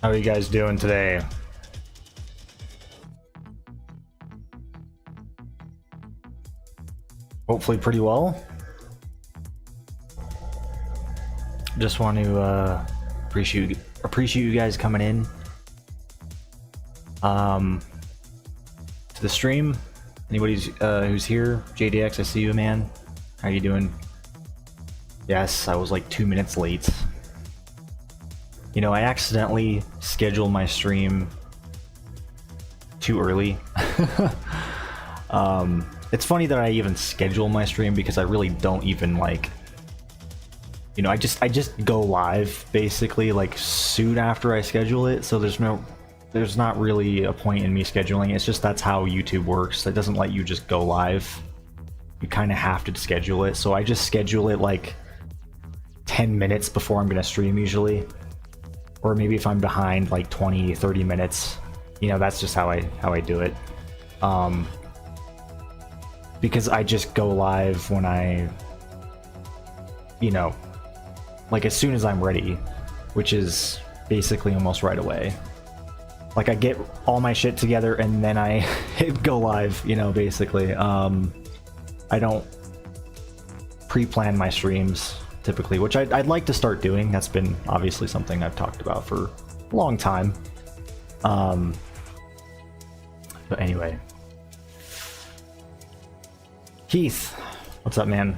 How are you guys doing today? Hopefully pretty well. Just want to appreciate you guys coming in to the stream. Anybody who's here, JDX, I see you, man. How you doing? Yes, I was like 2 minutes late. You know, I accidentally scheduled my stream too early. It's funny that I even schedule my stream because I really don't even like, you know, I just go live basically like soon after I schedule it. So there's not really a point in me scheduling. It's just that's how YouTube works. It doesn't let you just go live. You kind of have to schedule it. So I just schedule it like 10 minutes before I'm gonna stream usually. Or maybe if I'm behind like 20-30 minutes, you know, that's just how I do it. Because I just go live when I, you know, like as soon as I'm ready, which is basically almost right away. Like I get all my shit together and then I hit go live, you know, basically. I don't pre-plan my streams typically, which I'd like to start doing. That's been obviously something I've talked about for a long time. But anyway. Keith, what's up, man?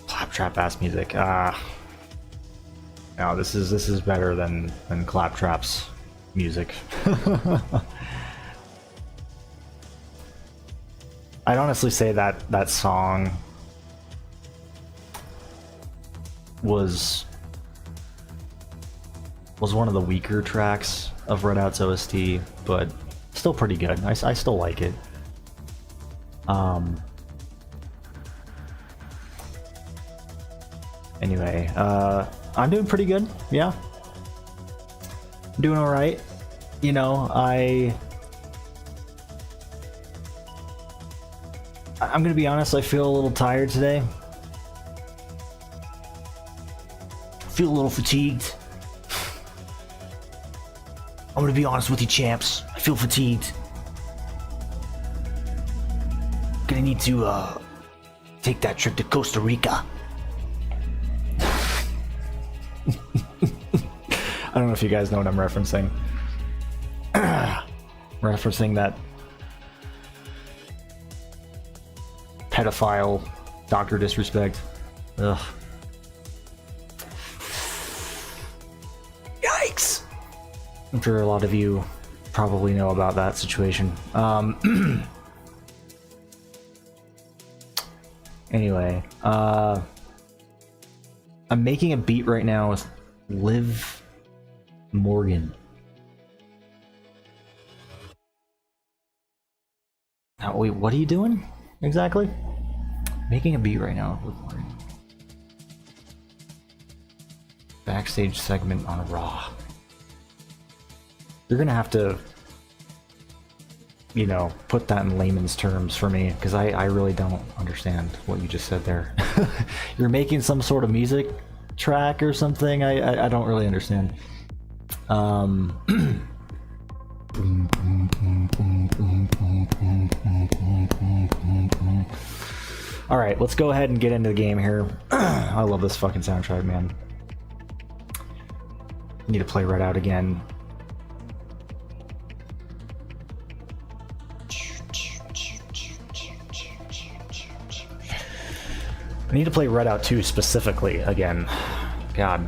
Claptrap ass music. No, this is better than Claptrap's music. I'd honestly say that song was one of the weaker tracks of Redoubt's OST, but still pretty good. I still like it. Anyway, I'm doing pretty good. Yeah, I'm doing all right. You know, I'm gonna be honest, I feel a little tired today. Feel a little fatigued. I'm gonna be honest with you, champs. I feel fatigued. Gonna need to take that trip to Costa Rica. I don't know if you guys know what I'm referencing. Referencing that pedophile Dr. Disrespect. Ugh. Yikes! I'm sure a lot of you probably know about that situation. Anyway, I'm making a beat right now with Liv Morgan. Now, wait, what are you doing exactly? Making a beat right now with Liv Morgan. Backstage segment on Raw. You're gonna have to, you know, put that in layman's terms for me, because I really don't understand what you just said there. You're making some sort of music track or something? I don't really understand. Alright, let's go ahead and get into the game here. I love this fucking soundtrack, man. Need to play Redout again. I need to play Redout 2 specifically again. God.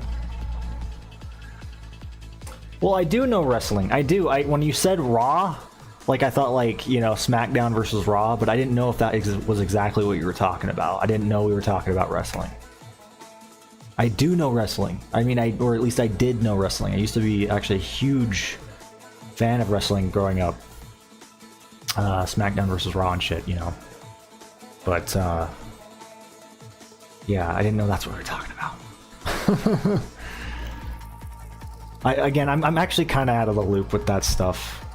Well, I do know wrestling. I do. When you said Raw, like I thought like, you know, SmackDown versus Raw, but I didn't know if that was exactly what you were talking about. I didn't know we were talking about wrestling. I do know wrestling. I mean, or at least I did know wrestling. I used to be actually a huge fan of wrestling growing up. SmackDown versus Raw and shit, you know. But, yeah, I didn't know that's what we were talking about. I'm actually kind of out of the loop with that stuff.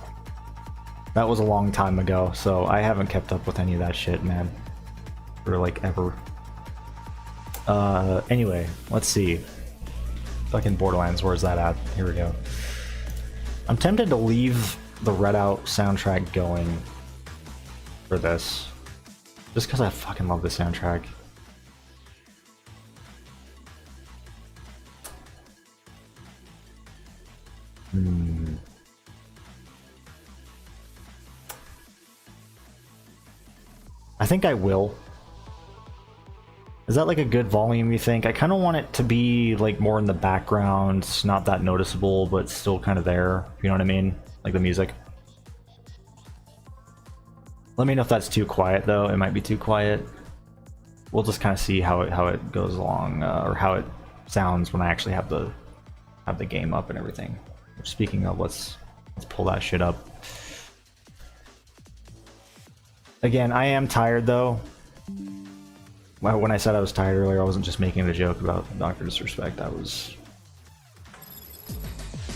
That was a long time ago, so I haven't kept up with any of that shit, man. For, like, ever. Anyway, let's see. Fucking Borderlands, where's that at? Here we go. I'm tempted to leave the Redout soundtrack going for this. Just because I fucking love the soundtrack. I think I will. Is that like a good volume, you think? I kind of want it to be like more in the background, not that noticeable, but still kind of there. You know what I mean? Like the music. Let me know if that's too quiet, though. It might be too quiet. We'll just kind of see how it goes along, or how it sounds when I actually have the game up and everything. Speaking of, let's pull that shit up. Again, I am tired though. When I said I was tired earlier, I wasn't just making a joke about Dr. Disrespect. I was...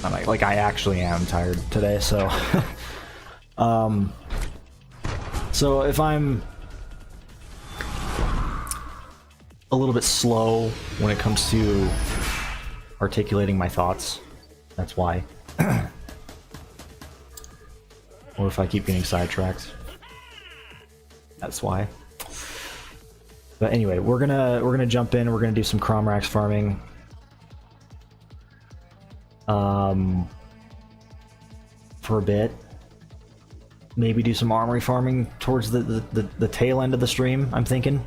like, I actually am tired today, so... So if I'm a little bit slow when it comes to articulating my thoughts, that's why. Or if I keep getting sidetracked, that's why. But anyway, we're gonna jump in. We're gonna do some Crawmerax farming. For a bit. Maybe do some armory farming towards the tail end of the stream, I'm thinking.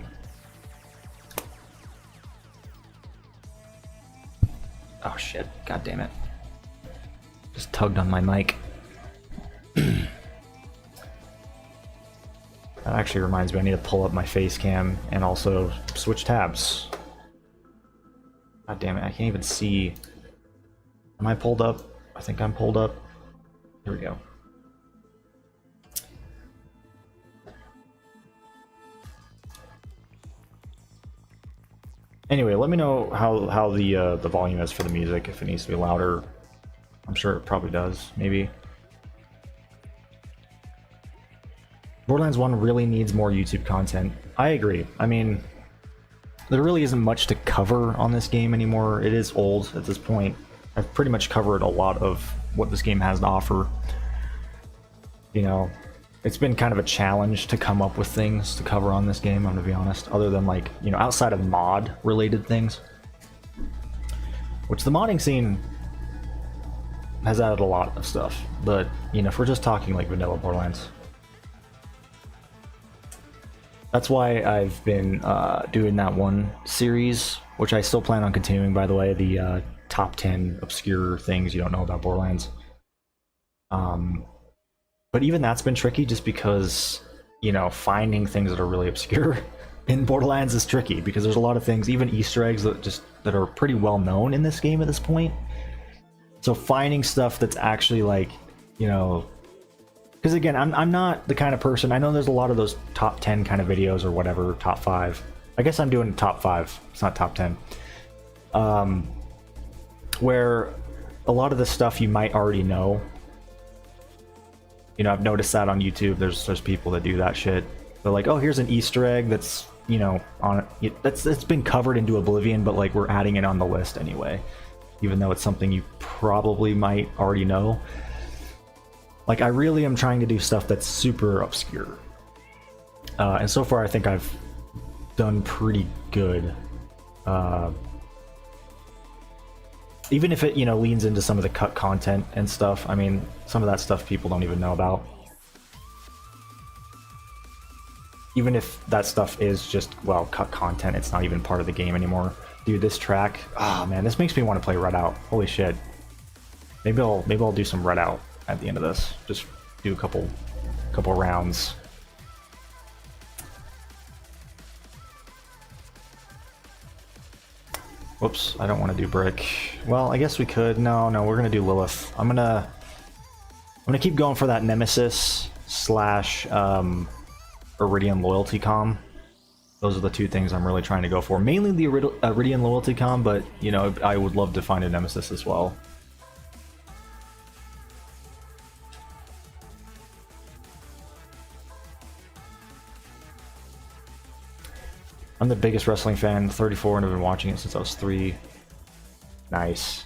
Oh shit, god damn it. Just tugged on my mic. That actually reminds me, I need to pull up my face cam and also switch tabs. God damn it, I can't even see. Am I pulled up? I think I'm pulled up. Here we go. Anyway, let me know how the volume is for the music, if it needs to be louder. I'm sure it probably does, maybe. Borderlands 1 really needs more YouTube content. I agree. I mean, there really isn't much to cover on this game anymore. It is old at this point. I've pretty much covered a lot of what this game has to offer. You know, it's been kind of a challenge to come up with things to cover on this game, I'm gonna be honest, other than like, you know, outside of mod related things. Which the modding scene has added a lot of stuff, but, you know, if we're just talking like vanilla Borderlands, that's why I've been doing that one series, which I still plan on continuing, by the way, the top 10 obscure things you don't know about Borderlands. But even that's been tricky just because, you know, finding things that are really obscure in Borderlands is tricky because there's a lot of things, even Easter eggs that are pretty well known in this game at this point. So finding stuff that's actually like, you know, because again, I'm not the kind of person, I know there's a lot of those top 10 kind of videos or whatever, top 5. I guess I'm doing top 5, it's not top 10. Where a lot of the stuff you might already know. You know, I've noticed that on YouTube. There's people that do that shit. They're like, oh, here's an Easter egg that's, you know, on it. It's been covered into oblivion, but like we're adding it on the list anyway, even though it's something you probably might already know. Like I really am trying to do stuff that's super obscure, and so far I think I've done pretty good. Even if it, you know, leans into some of the cut content and stuff. I mean, some of that stuff people don't even know about. Even if that stuff is just, well, cut content, it's not even part of the game anymore. Dude, this track, ah, man, this makes me want to play Red Out. Holy shit. Maybe I'll do some Red Out at the end of this. Just do a couple rounds. Whoops, I don't want to do Brick. Well, I guess we could. No, we're gonna do Lilith. I'm gonna keep going for that Nemesis slash Iridian loyalty comm. Those are the two things I'm really trying to go for. Mainly the Iridian loyalty comm, but you know, I would love to find a Nemesis as well. I'm the biggest wrestling fan, 34, and I've been watching it since I was 3. Nice.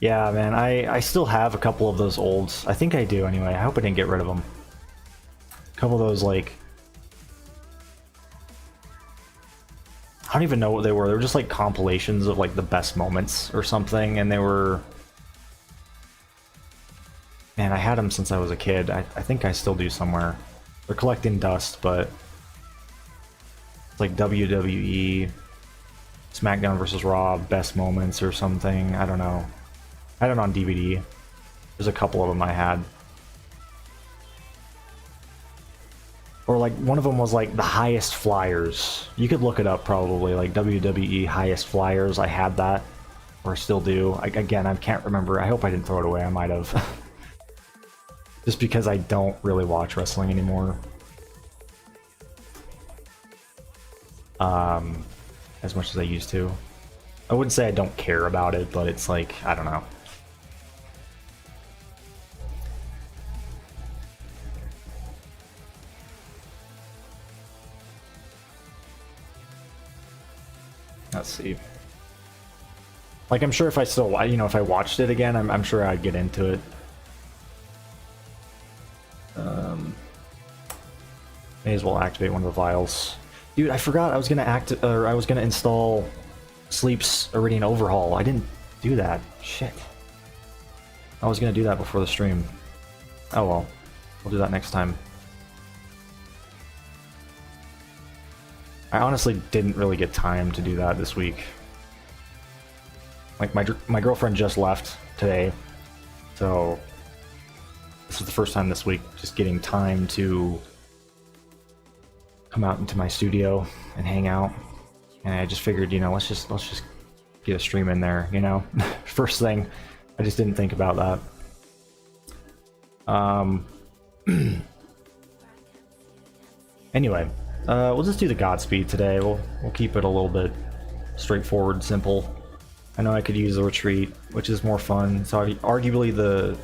Yeah, man, I still have a couple of those olds. I think I do anyway. I hope I didn't get rid of them. A couple of those, like... I don't even know what they were. They were just like compilations of like the best moments or something, and they were... Man, I had them since I was a kid. I think I still do somewhere. They're collecting dust, but... It's like WWE, SmackDown vs. Raw, best moments or something. I don't know. I had it on DVD. There's a couple of them I had. Or like, one of them was like the highest flyers. You could look it up probably, like WWE highest flyers. I had that, or still do. Again, I can't remember. I hope I didn't throw it away. I might have. Just because I don't really watch wrestling anymore. As much as I used to. I wouldn't say I don't care about it, but it's like, I don't know. Let's see. Like, I'm sure if I still, you know, if I watched it again, I'm sure I'd get into it. May as well activate one of the vials. Dude, I forgot I was gonna install Sleep's Iridian Overhaul. I didn't do that. Shit. I was gonna do that before the stream. Oh well. We'll do that next time. I honestly didn't really get time to do that this week. Like, my girlfriend just left today, so this is the first time this week just getting time to come out into my studio and hang out. And I just figured, you know, let's just get a stream in there, you know. First thing, I just didn't think about that. Anyway, we'll just do the Godspeed today. We'll keep it a little bit straightforward, simple. I know I could use the retreat, which is more fun. So arguably the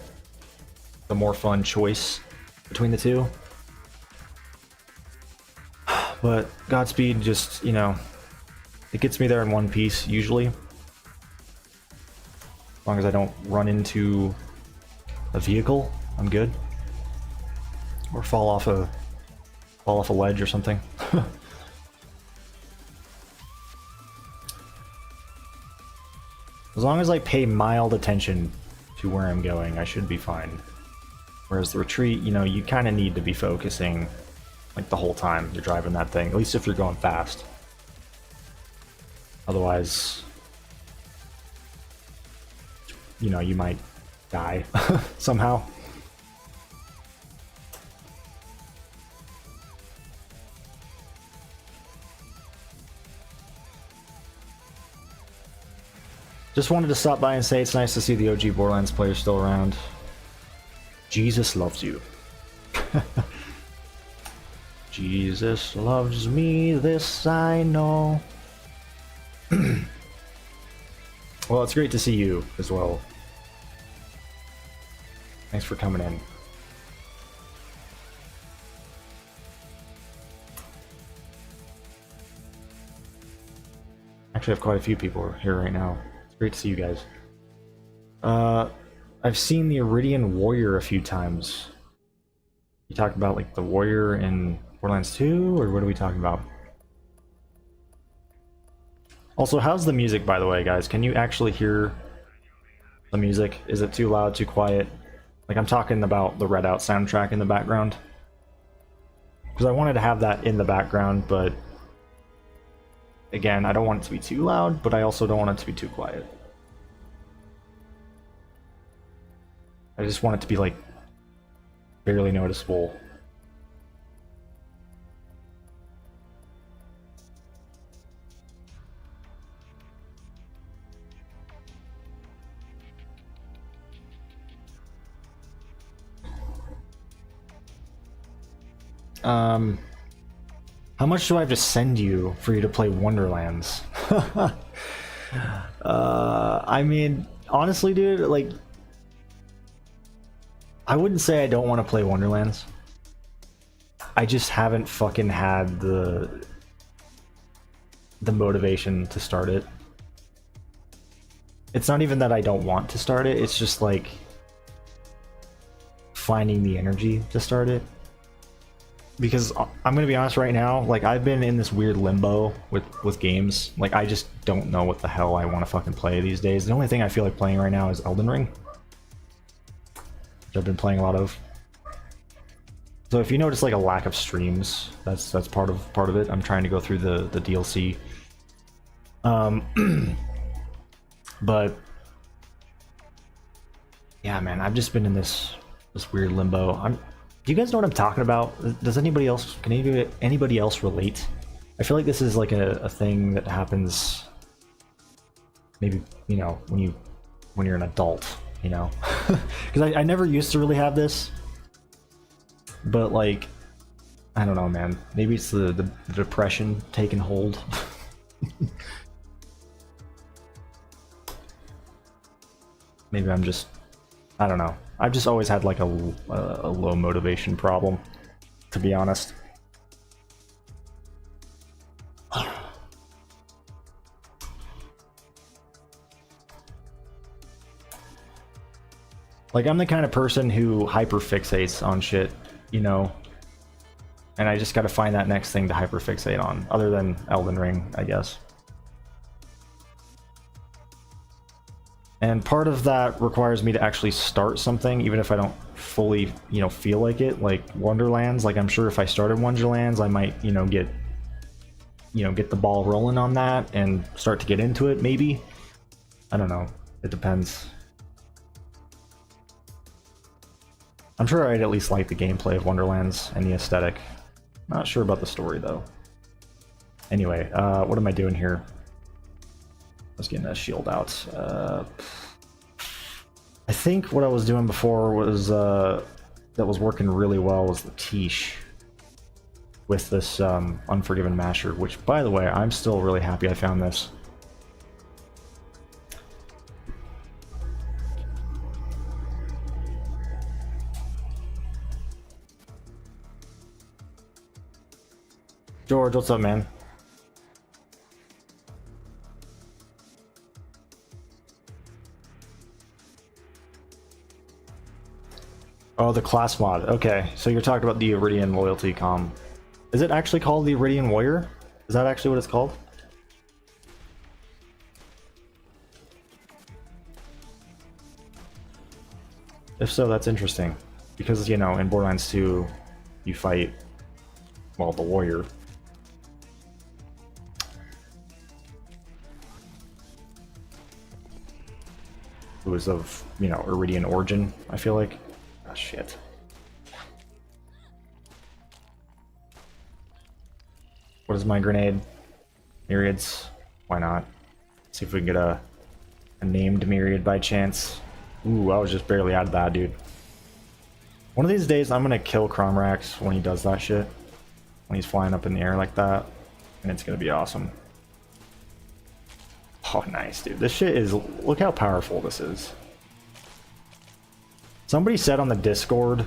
more fun choice between the two. But Godspeed just, you know, it gets me there in one piece usually. As long as I don't run into a vehicle, I'm good. Or fall off a ledge or something. As long as I pay mild attention to where I'm going, I should be fine. Whereas the retreat, you know, you kind of need to be focusing like the whole time you're driving that thing, at least if you're going fast. Otherwise, it's you know, you might die somehow. Just wanted to stop by and say it's nice to see the OG Borderlands players still around. Jesus loves you. Jesus loves me, this I know. Well, it's great to see you as well. Thanks for coming in. Actually, I have quite a few people here right now. It's great to see you guys. I've seen the Iridian Warrior a few times. You talked about like the Warrior in Borderlands 2, or what are we talking about? Also, how's the music, by the way, guys? Can you actually hear the music? Is it too loud, too quiet? Like, I'm talking about the Redout soundtrack in the background. Because I wanted to have that in the background, but again, I don't want it to be too loud, but I also don't want it to be too quiet. I just want it to be, like, barely noticeable. How much do I have to send you for you to play Wonderlands? I mean, honestly, dude, like, I wouldn't say I don't want to play Wonderlands. I just haven't fucking had the motivation to start it. It's not even that I don't want to start it, it's just like finding the energy to start it. Because I'm gonna be honest right now, like, I've been in this weird limbo with games. Like, I just don't know what the hell I want to fucking play these days. The only thing I feel like playing right now is Elden Ring, which I've been playing a lot of. So if you notice like a lack of streams, that's part of it. I'm trying to go through the DLC. But yeah, man, I've just been in this weird limbo. Do you guys know what I'm talking about? Does anybody else? Can anybody else relate? I feel like this is like a thing that happens. Maybe, you know, when you're an adult, you know, because I never used to really have this. But like, I don't know, man. Maybe it's the depression taking hold. Maybe I'm just, I don't know. I've just always had like a low motivation problem, to be honest. Like, I'm the kind of person who hyperfixates on shit, you know? And I just gotta find that next thing to hyperfixate on, other than Elden Ring, I guess. And part of that requires me to actually start something, even if I don't fully, you know, feel like it. Like Wonderlands, like, I'm sure if I started Wonderlands, I might, you know, get the ball rolling on that and start to get into it, maybe. I don't know. It depends. I'm sure I'd at least like the gameplay of Wonderlands and the aesthetic. Not sure about the story, though. Anyway, what am I doing here? I was getting a shield out. I think what I was doing before was that was working really well was the Tiche with this Unforgiven Masher, which, by the way, I'm still really happy I found this. George, what's up, man? Oh, the class mod. Okay, so you're talking about the Iridian loyalty comm. Is it actually called the Iridian Warrior? Is that actually what it's called? If so, that's interesting. Because, you know, in Borderlands 2, you fight, well, the Warrior. who is of, you know, Iridian origin, I feel like. Ah, shit. What is my grenade? Myriads. Why not? See if we can get a named myriad by chance. Ooh, I was just barely out of that, dude. One of these days, I'm gonna kill Crawmerax when he does that shit. When he's flying up in the air like that. And it's gonna be awesome. Oh, nice, dude. This shit is... Look how powerful this is. Somebody said on the Discord...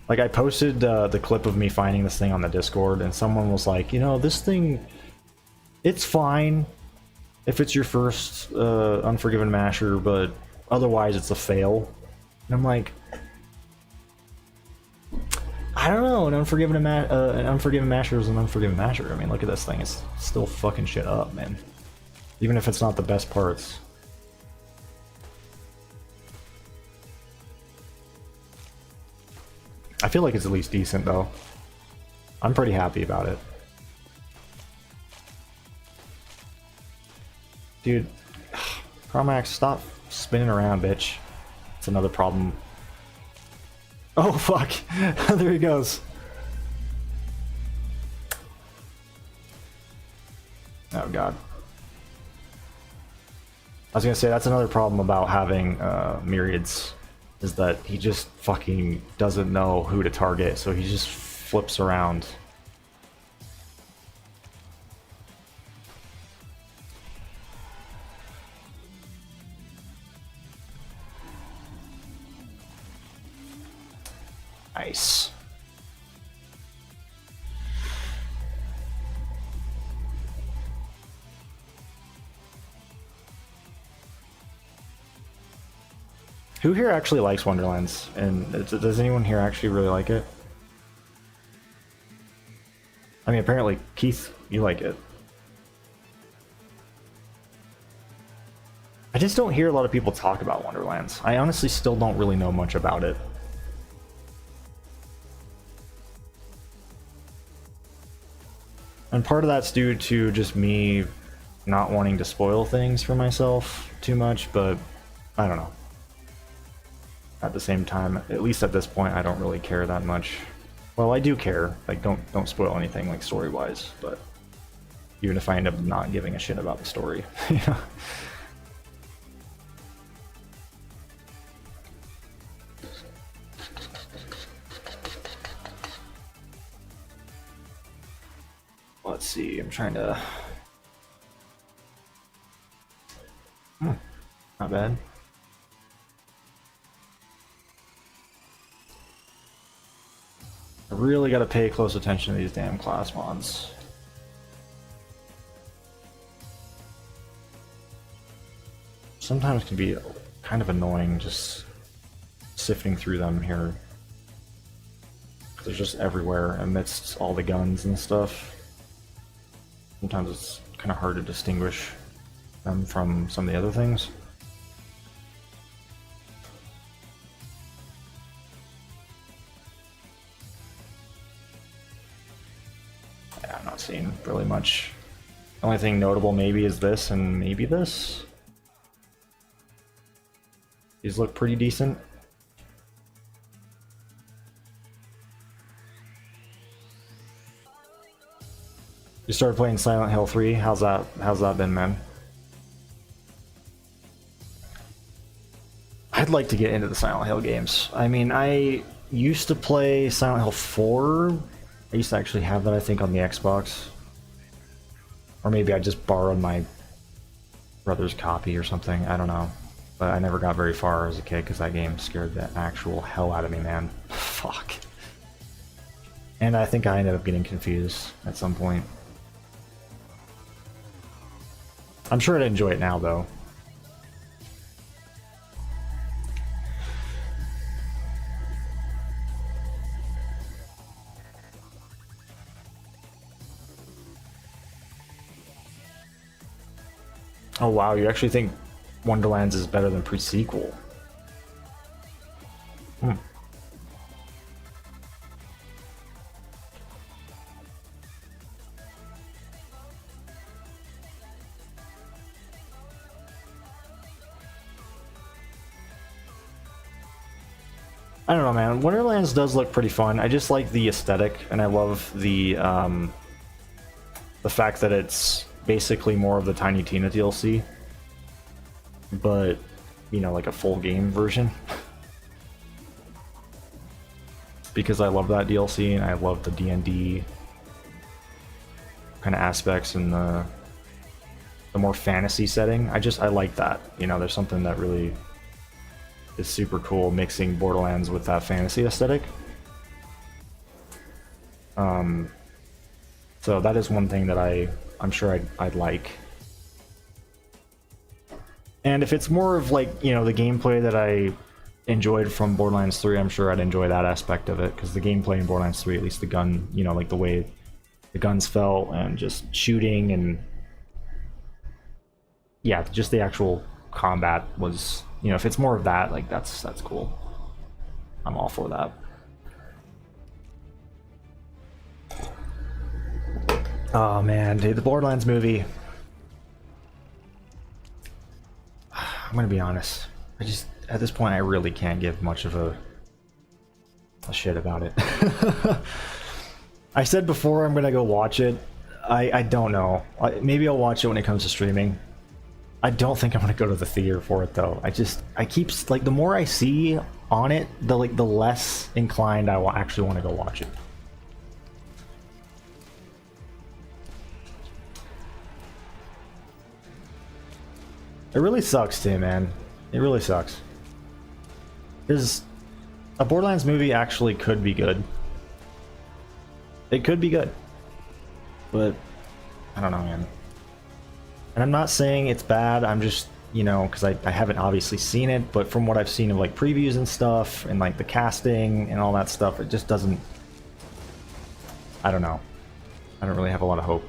Like, I posted the clip of me finding this thing on the Discord, and someone was like, you know, this thing... It's fine if it's your first Unforgiven Masher, but otherwise it's a fail. And I'm like... I don't know, an Unforgiven Masher is an Unforgiven Masher. I mean, look at this thing. It's still fucking shit up, man. Even if it's not the best parts. I feel like it's at least decent, though. I'm pretty happy about it. Dude, Crawmerax, stop spinning around, bitch. It's another problem. Oh, fuck. There he goes. Oh, God. I was gonna say, that's another problem about having myriads, is that he just fucking doesn't know who to target, so he just flips around. Nice. Who here actually likes Wonderlands? And does anyone here actually really like it? I mean, apparently, Keith, you like it. I just don't hear a lot of people talk about Wonderlands. I honestly still don't really know much about it. And part of that's due to just me not wanting to spoil things for myself too much, but I don't know. At the same time, at least at this point, I don't really care that much. Well, I do care. Like, don't spoil anything, like, story-wise, but even if I end up not giving a shit about the story, you know? Let's see, I'm trying to... not bad. I really gotta pay close attention to these damn class mods. Sometimes it can be kind of annoying just sifting through them here. They're just everywhere amidst all the guns and stuff. Sometimes it's kind of hard to distinguish them from some of the other things. Yeah, I'm not seeing really much. The only thing notable maybe is this and maybe this. These look pretty decent. You started playing Silent Hill 3. How's that been, man? I'd like to get into the Silent Hill games. I mean, I used to play Silent Hill 4. I used to actually have that, I think, on the Xbox. Or maybe I just borrowed my brother's copy or something. I don't know. But I never got very far as a kid because that game scared the actual hell out of me, man. Fuck. And I think I ended up getting confused at some point. I'm sure I'd enjoy it now, though. Oh wow, you actually think Wonderlands is better than pre-sequel? Hmm. I don't know, man. Wonderlands does look pretty fun. I just like the aesthetic, and I love the fact that it's basically more of the Tiny Tina DLC, but you know, like a full game version. Because I love that DLC, and I love the D&D kind of aspects and the more fantasy setting. I like that. You know, there's something that really is super cool mixing Borderlands with that fantasy aesthetic. So that is one thing that I'm sure I'd like. And if it's more of like, you know, the gameplay that I enjoyed from Borderlands 3, I'm sure I'd enjoy that aspect of it, because the gameplay in Borderlands 3, at least the gun, you know, like the way the guns felt and just shooting and yeah, just the actual combat was, you know, if it's more of that, like that's cool. I'm all for that. Oh man, dude, the Borderlands movie. I'm gonna be honest. At this point, I really can't give much of a shit about it. I said before I'm gonna go watch it. I don't know. Maybe I'll watch it when it comes to streaming. I don't think I'm gonna go to the theater for it though. I keep like, the more I see on it, the less inclined I will actually want to go watch it. It really sucks too, man. It really sucks. Because a Borderlands movie actually could be good. It could be good. But I don't know, man. And I'm not saying it's bad, I'm just, you know, because I haven't obviously seen it, but from what I've seen of like previews and stuff, and like the casting and all that stuff, it just doesn't, I don't know. I don't really have a lot of hope.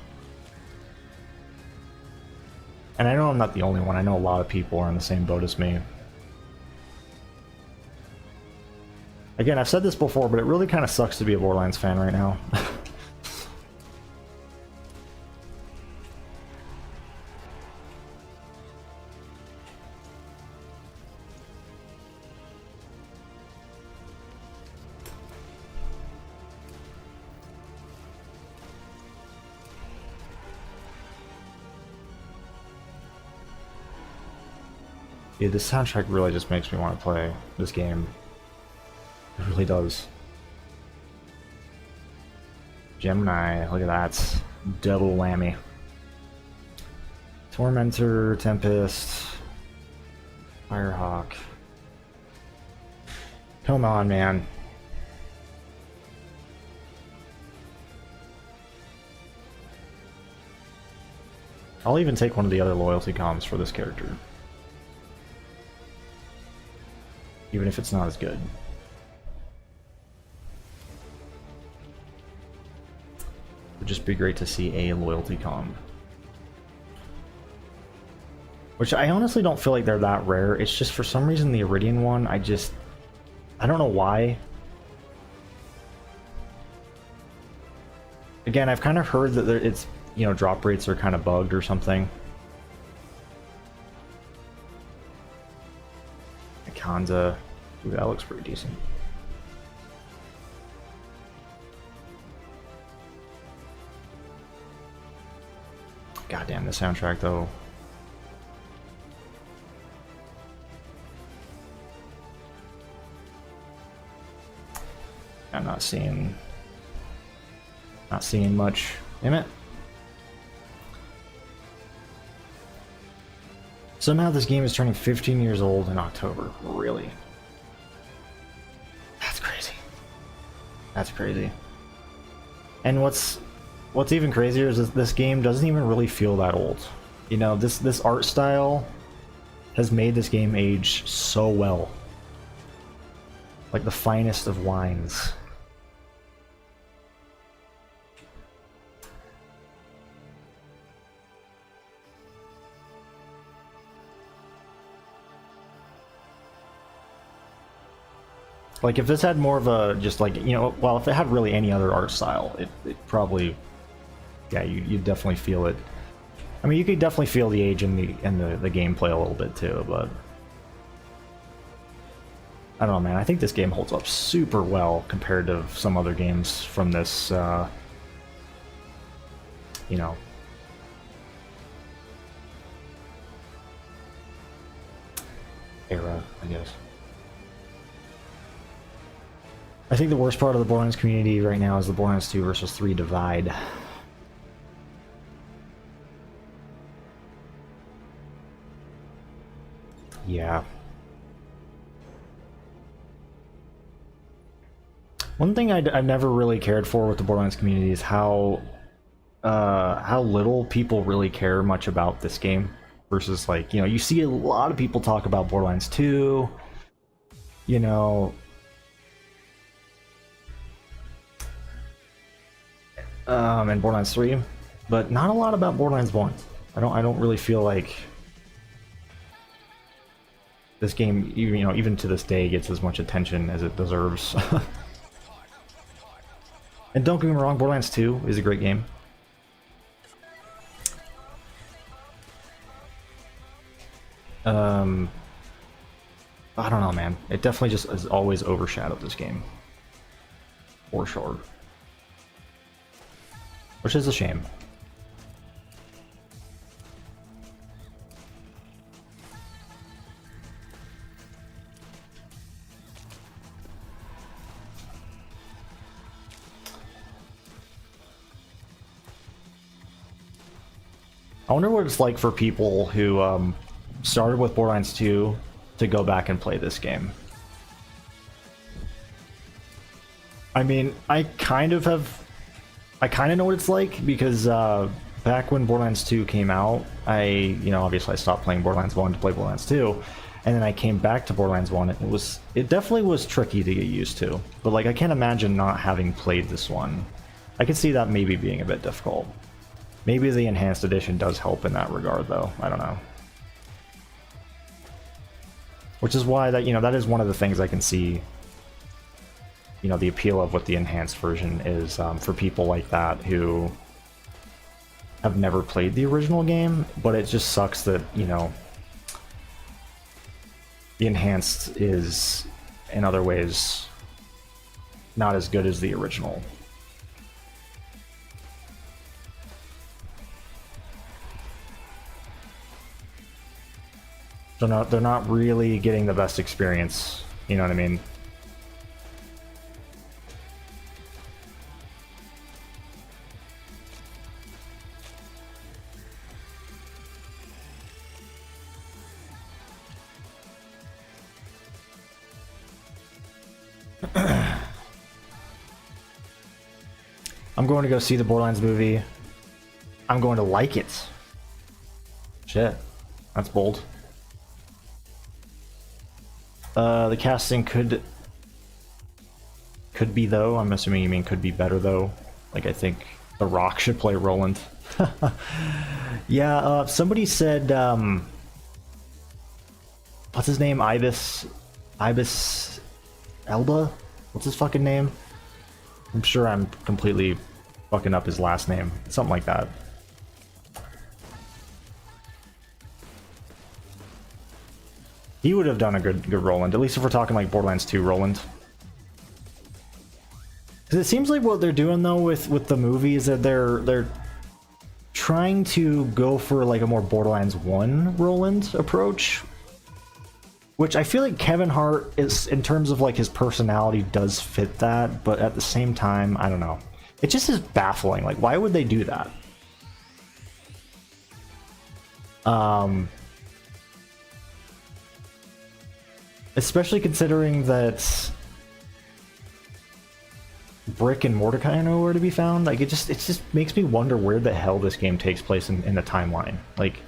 And I know I'm not the only one, I know a lot of people are in the same boat as me. Again, I've said this before, but it really kind of sucks to be a Borderlands fan right now. Yeah, this soundtrack really just makes me want to play this game. It really does. Gemini, look at that. Double whammy. Tormentor, Tempest, Firehawk. Come on, man. I'll even take one of the other loyalty comms for this character. Even if it's not as good. It would just be great to see a loyalty comm. Which I honestly don't feel like they're that rare. It's just for some reason the Iridian one, I don't know why. Again, I've kind of heard that it's, you know, drop rates are kind of bugged or something. Kanza. Ooh, that looks pretty decent. Goddamn, the soundtrack though. I'm not seeing much. Damn it. Somehow this game is turning 15 years old in October. Really? That's crazy. That's crazy. And what's even crazier is that this game doesn't even really feel that old. You know, this art style has made this game age so well. Like the finest of wines. Like, if this had more of a, just like, you know, well, if it had really any other art style, it probably, yeah, you'd definitely feel it. I mean, you could definitely feel the age in the gameplay a little bit too, but I don't know, man. I think this game holds up super well compared to some other games from this, you know, era, I guess. I think the worst part of the Borderlands community right now is the Borderlands 2 versus 3 divide. Yeah. One thing I've never really cared for with the Borderlands community is how little people really care much about this game versus, like, you know, you see a lot of people talk about Borderlands 2, you know, and Borderlands 3, but not a lot about Borderlands 1. I don't really feel like this game, you know, even to this day, gets as much attention as it deserves. And don't get me wrong, Borderlands 2 is a great game. I don't know, man. It definitely just has always overshadowed this game. For sure. Which is a shame. I wonder what it's like for people who started with Borderlands 2 to go back and play this game. I mean, I kind of know what it's like because back when Borderlands 2 came out, obviously I stopped playing Borderlands 1 to play Borderlands 2, and then I came back to Borderlands 1. It definitely was tricky to get used to, but like I can't imagine not having played this one. I could see that maybe being a bit difficult. Maybe the enhanced edition does help in that regard, though. I don't know. Which is why that is one of the things I can see. You know, the appeal of what the enhanced version is for people like that who have never played the original game, but it just sucks that, you know, the enhanced is in other ways not as good as the original. They're not really getting the best experience, you know what I mean? I'm going to go see the Borderlands movie. I'm going to like it. Shit, that's bold. The casting could be, though. I'm assuming you mean could be better, though. Like, I think The Rock should play Roland. Yeah, somebody said, what's his name? Ibis Elba? What's his fucking name? I'm sure I'm completely fucking up his last name. Something like that. He would have done a good Roland, at least if we're talking like Borderlands 2 Roland. Because it seems like what they're doing though with the movie is that they're trying to go for like a more Borderlands 1 Roland approach. Which I feel like Kevin Hart is, in terms of like his personality, does fit that, but at the same time, I don't know. It just is baffling. Like, why would they do that? Especially considering that Brick and Mordecai are nowhere to be found. Like, it just makes me wonder where the hell this game takes place in the timeline. Like,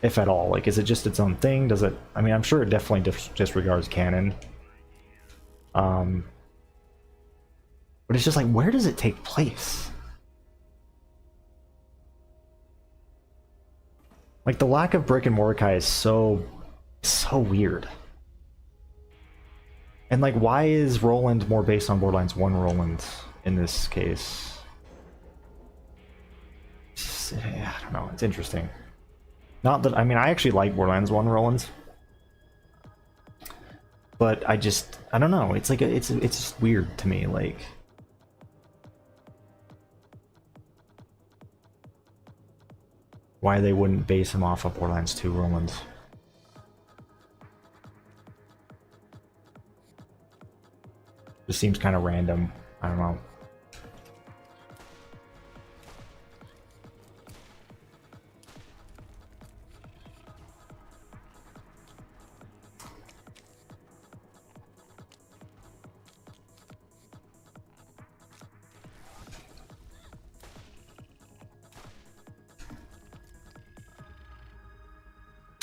if at all. Like, is it just its own thing? Does it... I mean, I'm sure it definitely disregards canon. But it's just like, where does it take place? Like, the lack of Brick and Mordecai is so weird. And like, why is Roland more based on Borderlands 1 Roland in this case? I don't know, it's interesting. Not that, I mean, I actually like Borderlands 1 Roland. But I don't know. It's like it's just weird to me. Like, why they wouldn't base him off of Borderlands 2 Roland. Just seems kind of random. I don't know.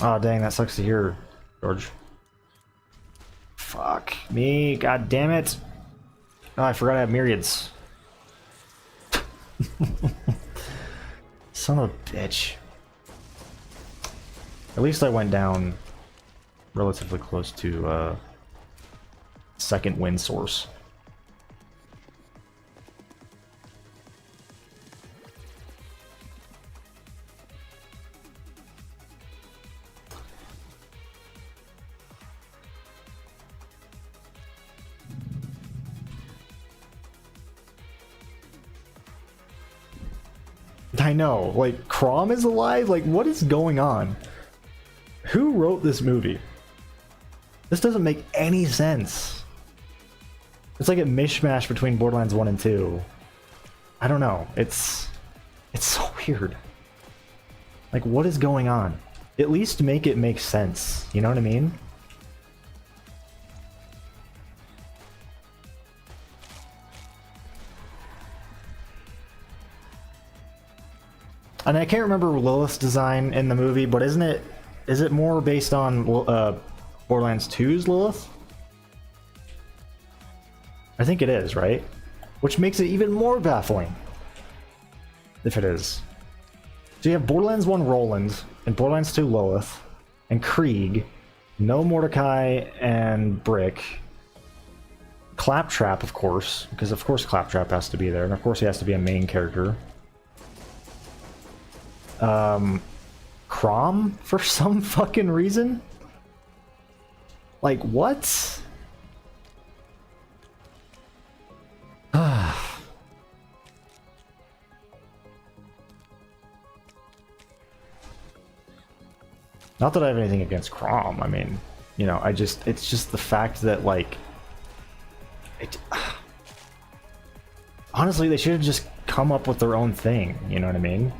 Oh dang, that sucks to hear, George. Fuck me, god damn it. Oh, I forgot I have myriads. Son of a bitch. At least I went down relatively close to second wind source. I know, like, Crom is alive? Like, what is going on? Who wrote this movie? This doesn't make any sense. It's like a mishmash between Borderlands 1 and 2. I don't know. It's so weird. Like, what is going on? At least make it make sense. You know what I mean? And I can't remember Lilith's design in the movie, but is it more based on Borderlands 2's Lilith? I think it is, right? Which makes it even more baffling. If it is. So you have Borderlands 1 Roland, and Borderlands 2 Lilith, and Krieg, no Mordecai and Brick, Claptrap, of course, because of course Claptrap has to be there, and of course he has to be a main character. Crom for some fucking reason? Like, what? Not that I have anything against Crom, I mean, you know, it's just the fact that, like, honestly, they should have just come up with their own thing, you know what I mean?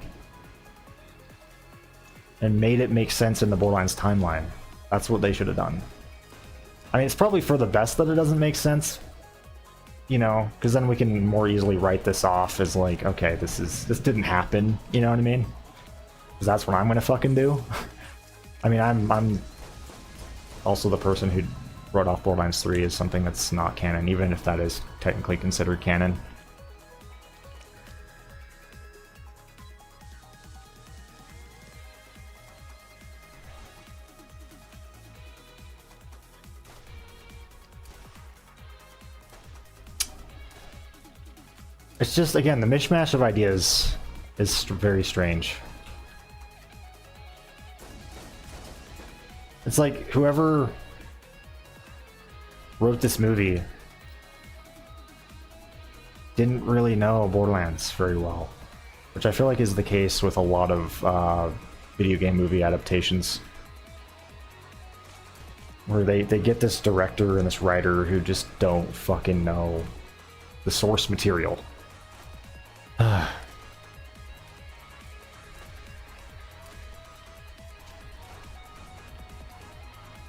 And made it make sense in the Borderlands timeline. That's what they should have done. I mean, it's probably for the best that it doesn't make sense, you know, because then we can more easily write this off as like, okay, this didn't happen, you know what I mean? Because that's what I'm gonna fucking do. I mean, I'm also the person who wrote off Borderlands 3 as something that's not canon, even if that is technically considered canon. It's just, again, the mishmash of ideas is very strange. It's like whoever wrote this movie didn't really know Borderlands very well, which I feel like is the case with a lot of video game movie adaptations, where they get this director and this writer who just don't fucking know the source material.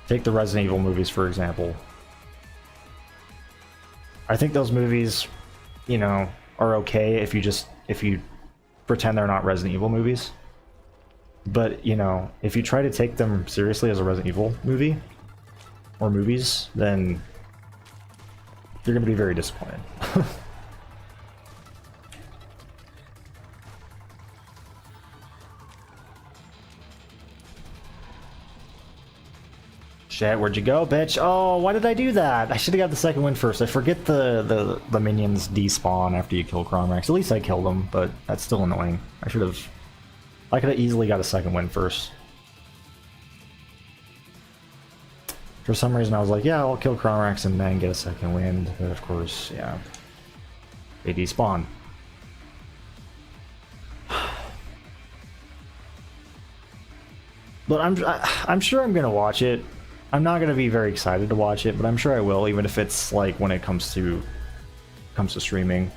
Take the Resident Evil movies, for example. I think those movies, you know, are okay if you pretend they're not Resident Evil movies. But, you know, if you try to take them seriously as a Resident Evil movie, or movies, then you're going to be very disappointed. Shit, where'd you go, bitch? Oh, why did I do that? I should have got the second win first. I forget the minions despawn after you kill Crawmerax. At least I killed them, but that's still annoying. I could have easily got a second win first. For some reason I was like, yeah, I'll kill Crawmerax and then get a second wind, but of course, yeah. They despawn. But I'm sure I'm gonna watch it. I'm not gonna be very excited to watch it, but I'm sure I will, even if it's like when it comes to streaming.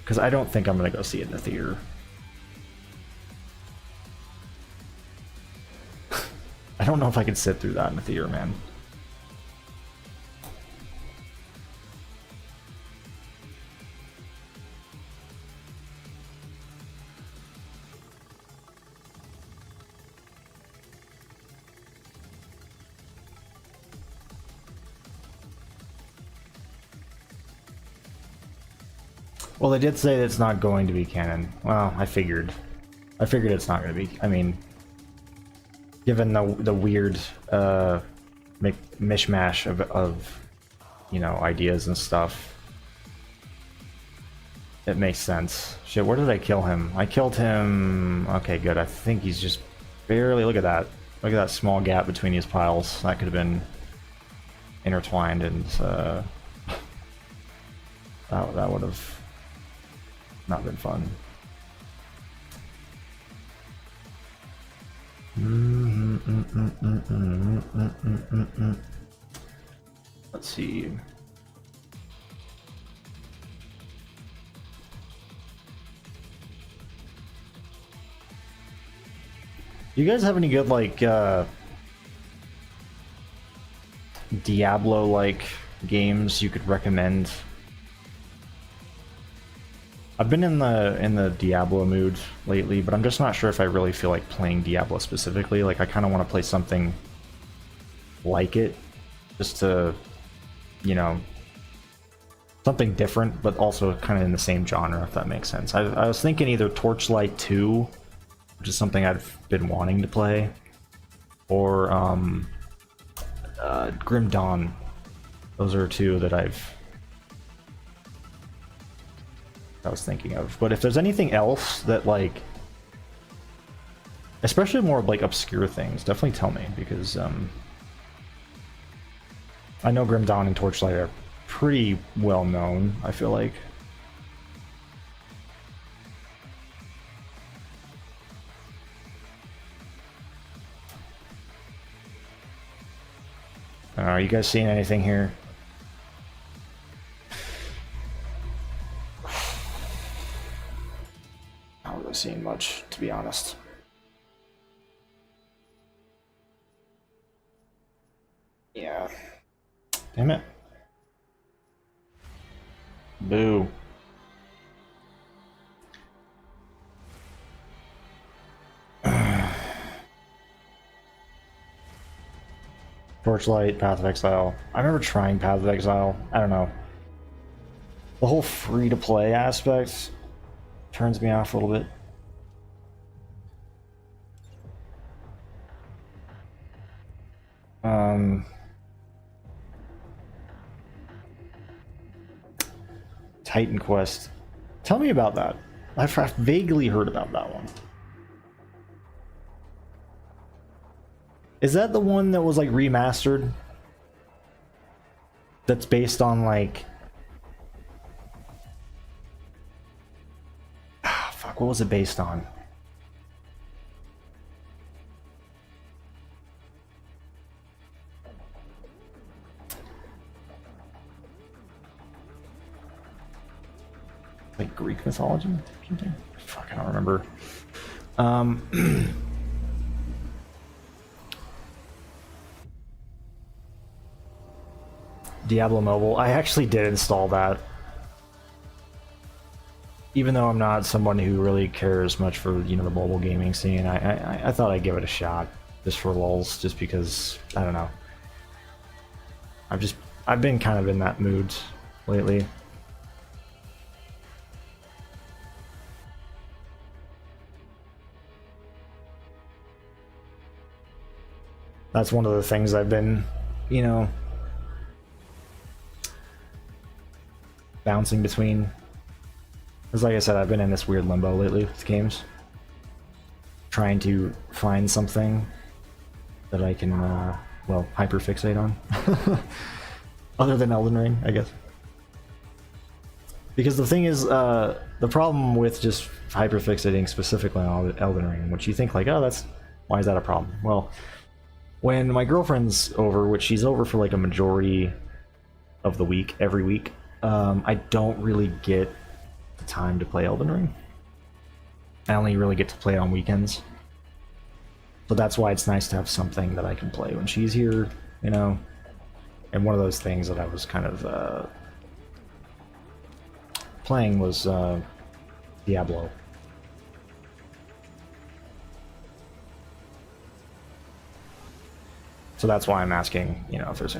Because I don't think I'm gonna go see it in the theater. I don't know if I could sit through that in the theater, man. Well, they did say that it's not going to be canon. Well, I figured it's not going to be. I mean, given the weird mishmash of you know, ideas and stuff, it makes sense. Shit, where did I kill him? I killed him. Okay, good. I think he's just barely. Look at that. Look at that small gap between these piles. That could have been intertwined, and that would have not been fun. Let's see. You guys have any good like Diablo-like games you could recommend? I've been in the Diablo mood lately, but I'm just not sure if I really feel like playing Diablo specifically. Like, I kind of want to play something like it, just to, you know, something different, but also kind of in the same genre, if that makes sense. I was thinking either Torchlight 2, which is something I've been wanting to play, or Grim Dawn. Those are two that I was thinking of. But if there's anything else that, like, especially more like obscure things, definitely tell me, because I know Grim Dawn and Torchlight are pretty well known, I feel like. Are you guys seeing anything here? Not really seeing much, to be honest. Yeah. Damn it. Boo. Torchlight, Path of Exile. I remember trying Path of Exile. I don't know. The whole free-to-play aspect turns me off a little bit. Titan Quest. Tell me about that. I've vaguely heard about that one. Is that the one that was like remastered? That's based on like... Ah, fuck, what was it based on? Like Greek mythology or something? Fuck, I don't remember. Diablo Mobile. I actually did install that. Even though I'm not someone who really cares much for, you know, the mobile gaming scene, I thought I'd give it a shot just for lulz, just because, I don't know. I've been kind of in that mood lately. That's one of the things I've been, you know, bouncing between. Because like I said, I've been in this weird limbo lately with games. Trying to find something that I can, well, hyperfixate on. Other than Elden Ring, I guess. Because the thing is, the problem with just hyperfixating specifically on Elden Ring, which you think like, oh, why is that a problem? Well, when my girlfriend's over, which she's over for like a majority of the week, every week, I don't really get the time to play Elden Ring. I only really get to play it on weekends. So that's why it's nice to have something that I can play when she's here, you know? And one of those things that I was kind of playing was Diablo. So that's why I'm asking, you know, if there's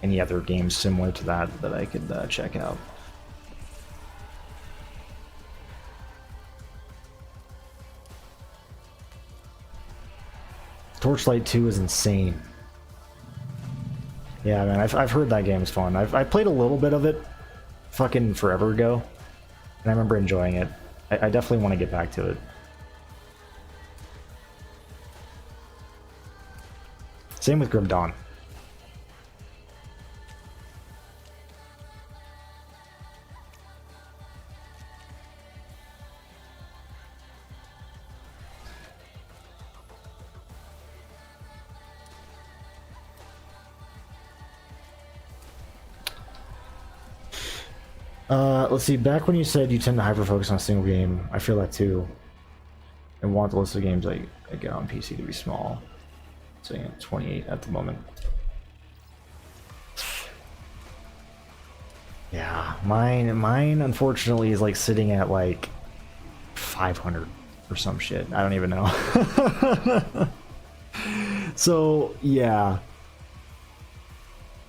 any other games similar to that that I could check out. Torchlight 2 is insane. Yeah, man, I've heard that game's fun. I played a little bit of it fucking forever ago, and I remember enjoying it. I definitely want to get back to it. Same with Grim Dawn. Let's see, back when you said you tend to hyper-focus on a single game, I feel that too. And want the list of games I get on PC to be small. So yeah, 28 at the moment. Yeah, mine unfortunately is like sitting at like 500 or some shit. I don't even know. So yeah.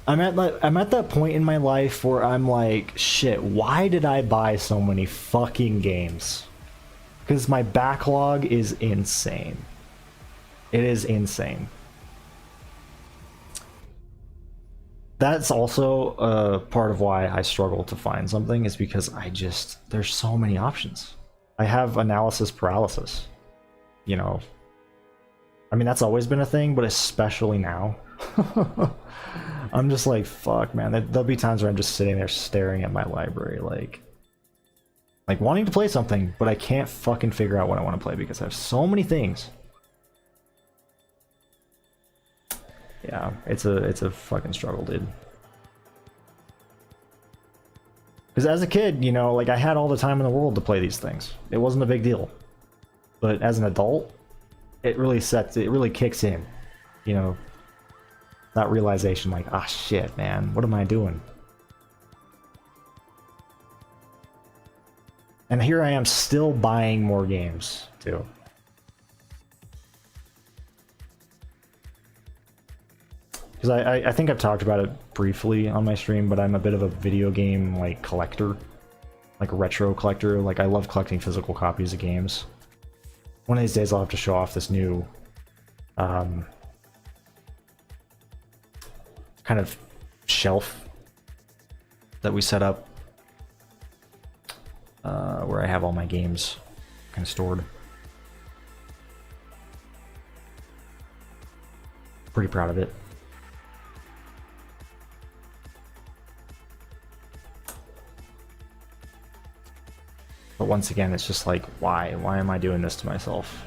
I'm at that point in my life where I'm like, shit, why did I buy so many fucking games? Because my backlog is insane. It is insane. That's also part of why I struggle to find something, is because there's so many options. I have analysis paralysis. You know, I mean, that's always been a thing, but especially now. I'm just like, fuck, man. There'll be times where I'm just sitting there staring at my library, like wanting to play something, but I can't fucking figure out what I want to play because I have so many things. Yeah, it's a fucking struggle, dude. Because as a kid, you know, like I had all the time in the world to play these things. It wasn't a big deal. But as an adult, it really kicks in, you know. That realization, like, ah, shit, man, what am I doing? And here I am still buying more games, too. Because I think I've talked about it briefly on my stream, but I'm a bit of a video game, like, collector. Like a retro collector. Like, I love collecting physical copies of games. One of these days I'll have to show off this new kind of shelf that we set up where I have all my games kind of stored. Pretty proud of it. But once again, it's just like, why? Why am I doing this to myself?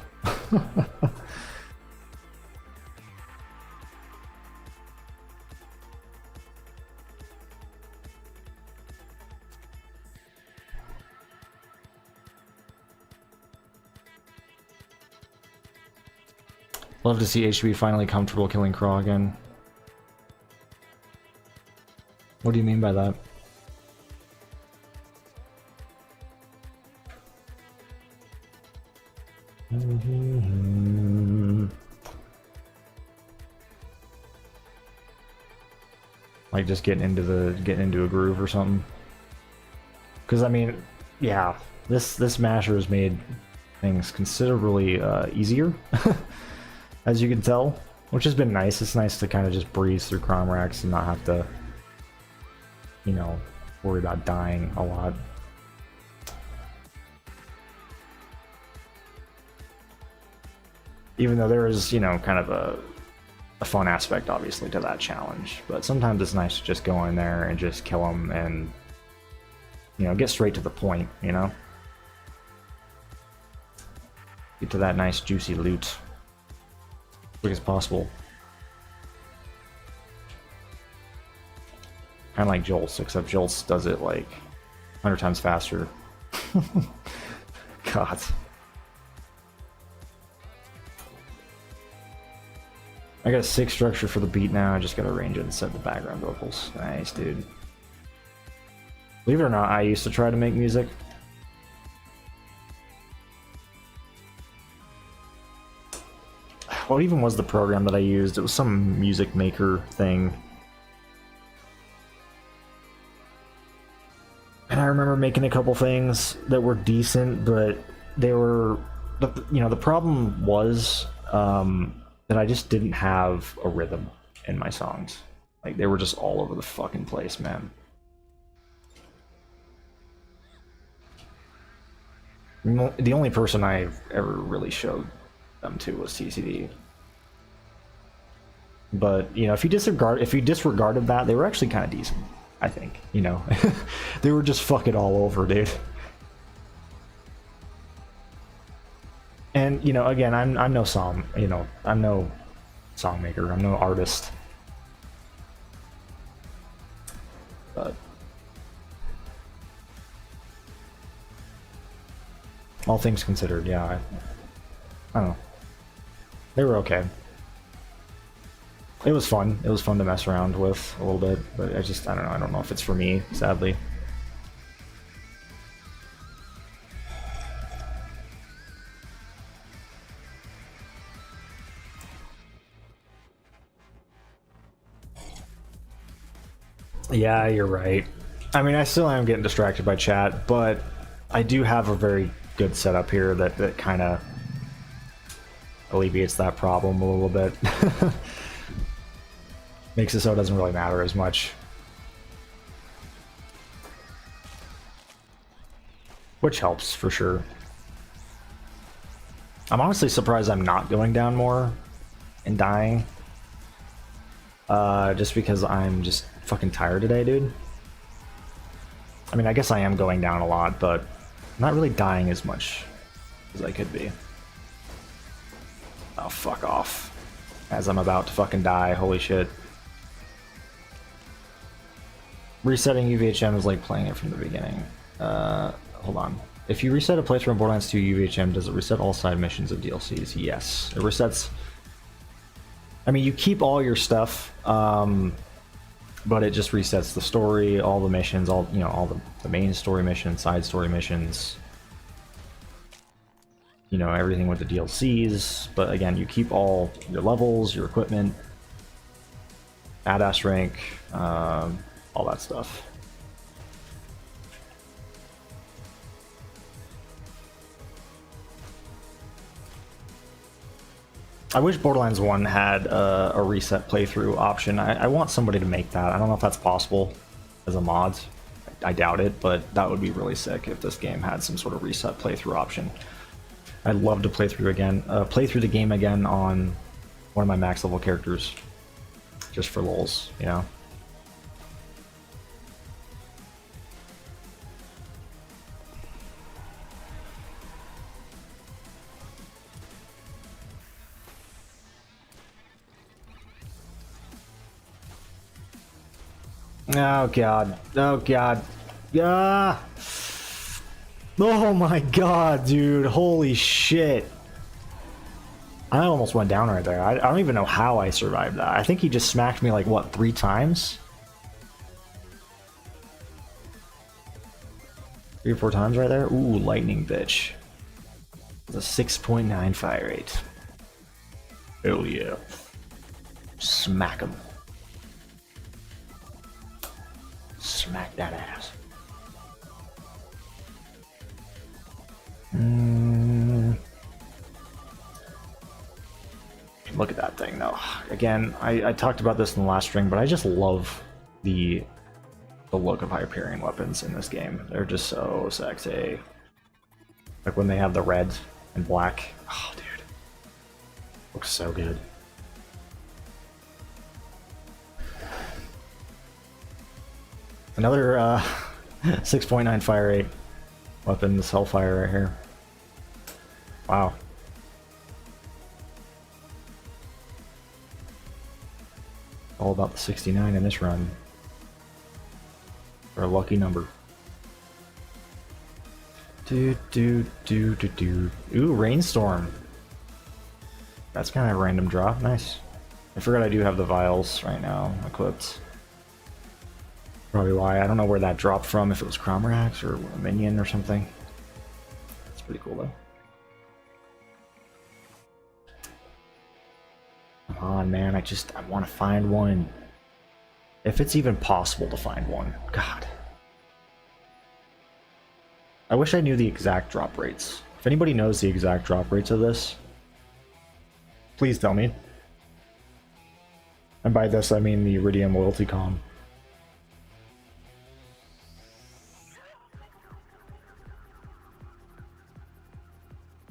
Love to see HB finally comfortable killing Craw again. What do you mean by that? Like just getting into a groove or something. Because I mean, yeah, this masher has made things considerably easier, as you can tell, which has been nice. It's nice to kind of just breeze through Crawmerax and not have to, you know, worry about dying a lot. Even though there is, you know, kind of a fun aspect, obviously, to that challenge. But sometimes it's nice to just go in there and just kill them and, you know, get straight to the point, you know? Get to that nice, juicy loot as quick as possible. Kind of like Jolts, except Jolts does it like 100 times faster. God. I got a 6 structure for the beat now. I just gotta arrange it and set the background vocals. Nice, dude. Believe it or not, I used to try to make music. What even was the program that I used? It was some music maker thing. And I remember making a couple things that were decent, but they were, you know, the problem was that I just didn't have a rhythm in my songs. Like, they were just all over the fucking place, man. The only person I've ever really showed them to was TCD. But, you know, if you disregarded that, they were actually kind of decent, I think, you know. They were just fucking all over, dude. And, you know, again, I'm no song, you know, I'm no song maker, I'm no artist. But all things considered, yeah, I don't know. They were okay. It was fun. It was fun to mess around with a little bit, but I don't know. I don't know if it's for me, sadly. Yeah, you're right. I mean, I still am getting distracted by chat, but I do have a very good setup here that kind of alleviates that problem a little bit. Makes it so it doesn't really matter as much. Which helps, for sure. I'm honestly surprised I'm not going down more and dying. Just because I'm just fucking tired today, dude. I mean, I guess I am going down a lot, but I'm not really dying as much as I could be. Oh, fuck off. As I'm about to fucking die, holy shit. Resetting UVHM is like playing it from the beginning. Hold on. If you reset a playthrough in Borderlands 2 UVHM, does it reset all side missions and DLCs? Yes. It resets... I mean, you keep all your stuff, but it just resets the story, all the missions, all, you know, all the main story missions, side story missions, you know, everything with the DLCs. But again, you keep all your levels, your equipment, badass rank, all that stuff. I wish Borderlands 1 had a reset playthrough option. I want somebody to make that. I don't know if that's possible as a mod. I doubt it, but that would be really sick if this game had some sort of reset playthrough option. I'd love to play through the game again on one of my max level characters, just for lols, you know. Oh god. Oh god. Ah! Oh my god, dude. Holy shit. I almost went down right there. I don't even know how I survived that. I think he just smacked me like, what, 3 times? 3 or 4 times right there? Ooh, lightning bitch. It's a 6.9 fire rate. Hell yeah. Smack him. Smack that ass. Look at that thing, though. Again, I talked about this in the last string, but I just love the look of Hyperion weapons in this game. They're just so sexy. Like when they have the red and black. Oh, dude. Looks so good. Another 6.9 fire rate weapon, this Hellfire right here. Wow. All about the 69 in this run. For a lucky number. Ooh, Rainstorm. That's kind of a random drop. Nice. I forgot I do have the vials right now equipped. Probably why. I don't know where that dropped from, if it was Crawmerax or a minion or something. It's pretty cool though. Come on, man. I want to find one. If it's even possible to find one. God. I wish I knew the exact drop rates. If anybody knows the exact drop rates of this, please tell me. And by this, I mean the Iridium loyalty com.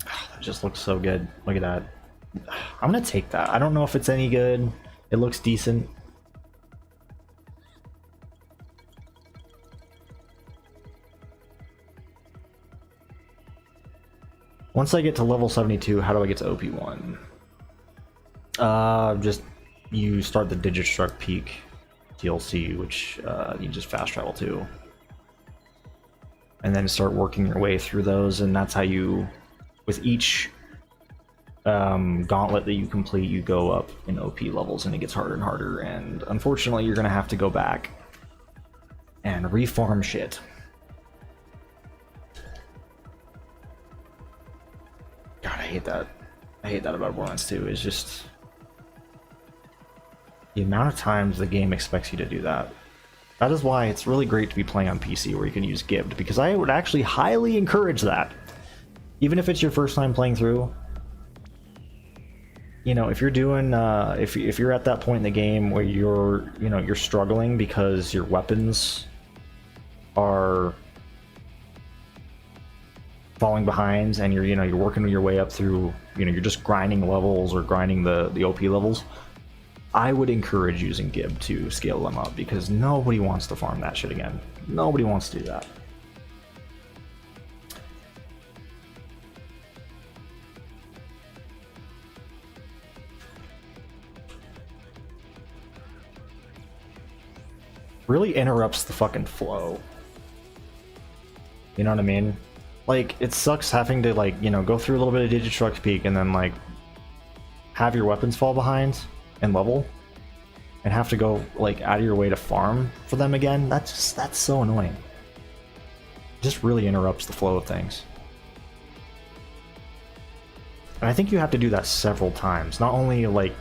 That just looks so good. Look at that. I'm gonna take that. I don't know if it's any good. It looks decent. Once I get to level 72, how do I get to OP1? Just you start the Digistruct Peak DLC, which you just fast travel to. And then start working your way through those, and that's how you, with each gauntlet that you complete, you go up in OP levels, and it gets harder and harder, and unfortunately you're gonna have to go back and reform shit. God, I hate that. I hate that about Borderlands 2. It's just the amount of times the game expects you to do that. That is why it's really great to be playing on PC where you can use Gibbed, because I would actually highly encourage that. Even if it's your first time playing through, you know, if you're doing, if you're at that point in the game where you're struggling because your weapons are falling behind, and you're working your way up through, you're just grinding levels or grinding the OP levels, I would encourage using Gib to scale them up, because nobody wants to farm that shit again. Nobody wants to do that. Really interrupts the fucking flow. You know what I mean? Like, it sucks having to, like, go through a little bit of Digistruct Peak and then, like, have your weapons fall behind and level, and have to go, like, out of your way to farm for them again. That's so annoying. It just really interrupts the flow of things. And I think you have to do that several times. Not only, like,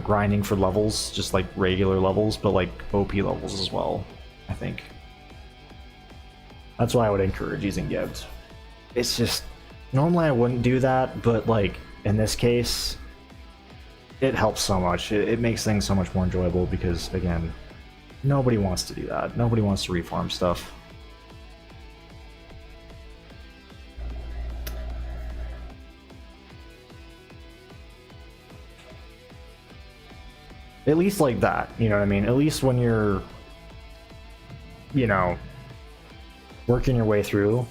grinding for levels, just, like, regular levels, but, like, OP levels as well, I think. That's why I would encourage using Gibbs. It's just, normally I wouldn't do that, but, like, in this case, it helps so much. It makes things so much more enjoyable, because, again, nobody wants to do that. Nobody wants to reform stuff. At least like that, you know what I mean? At least when you're, working your way through,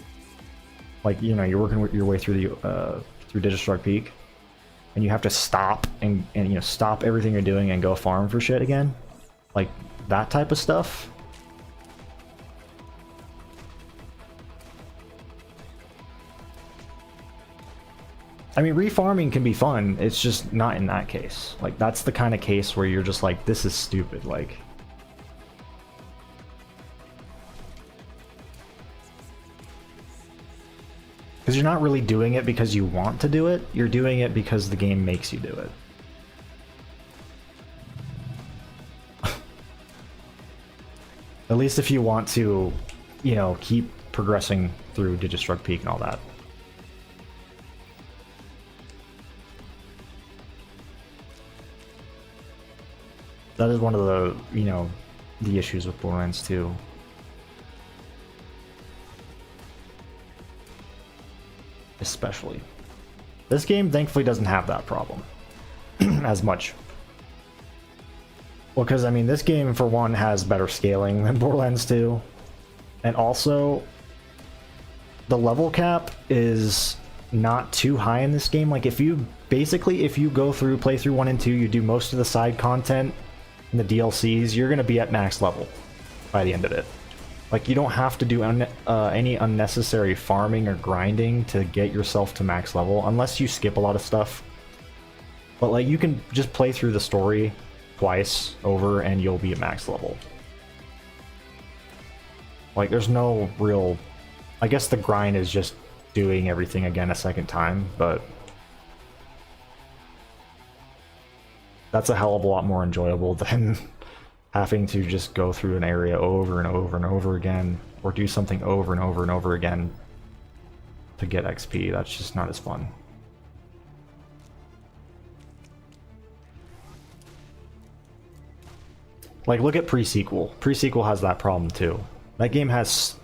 like, you're working your way through the through Digistruct Peak, and you have to stop and stop everything you're doing and go farm for shit again, like that type of stuff. I mean, refarming can be fun, it's just not in that case. Like, that's the kind of case where you're just like, this is stupid, like. Because you're not really doing it because you want to do it, you're doing it because the game makes you do it. At least if you want to, keep progressing through Digistruct Peak and all that. That is one of the, the issues with Borderlands 2. Especially. This game thankfully doesn't have that problem. as much. Well, because I mean, this game for one has better scaling than Borderlands 2, and also the level cap is not too high in this game. Like if you go through playthrough 1 and 2, you do most of the side content and the DLCs, you're gonna be at max level by the end of it. Like you don't have to do any unnecessary farming or grinding to get yourself to max level, unless you skip a lot of stuff. But like you can just play through the story twice over and you'll be at max level. Like there's no real... I guess the grind is just doing everything again a second time, but that's a hell of a lot more enjoyable than having to just go through an area over and over and over again, or do something over and over and over again to get XP. That's just not as fun. Like, look at Pre-Sequel. Pre-Sequel has that problem too. That game has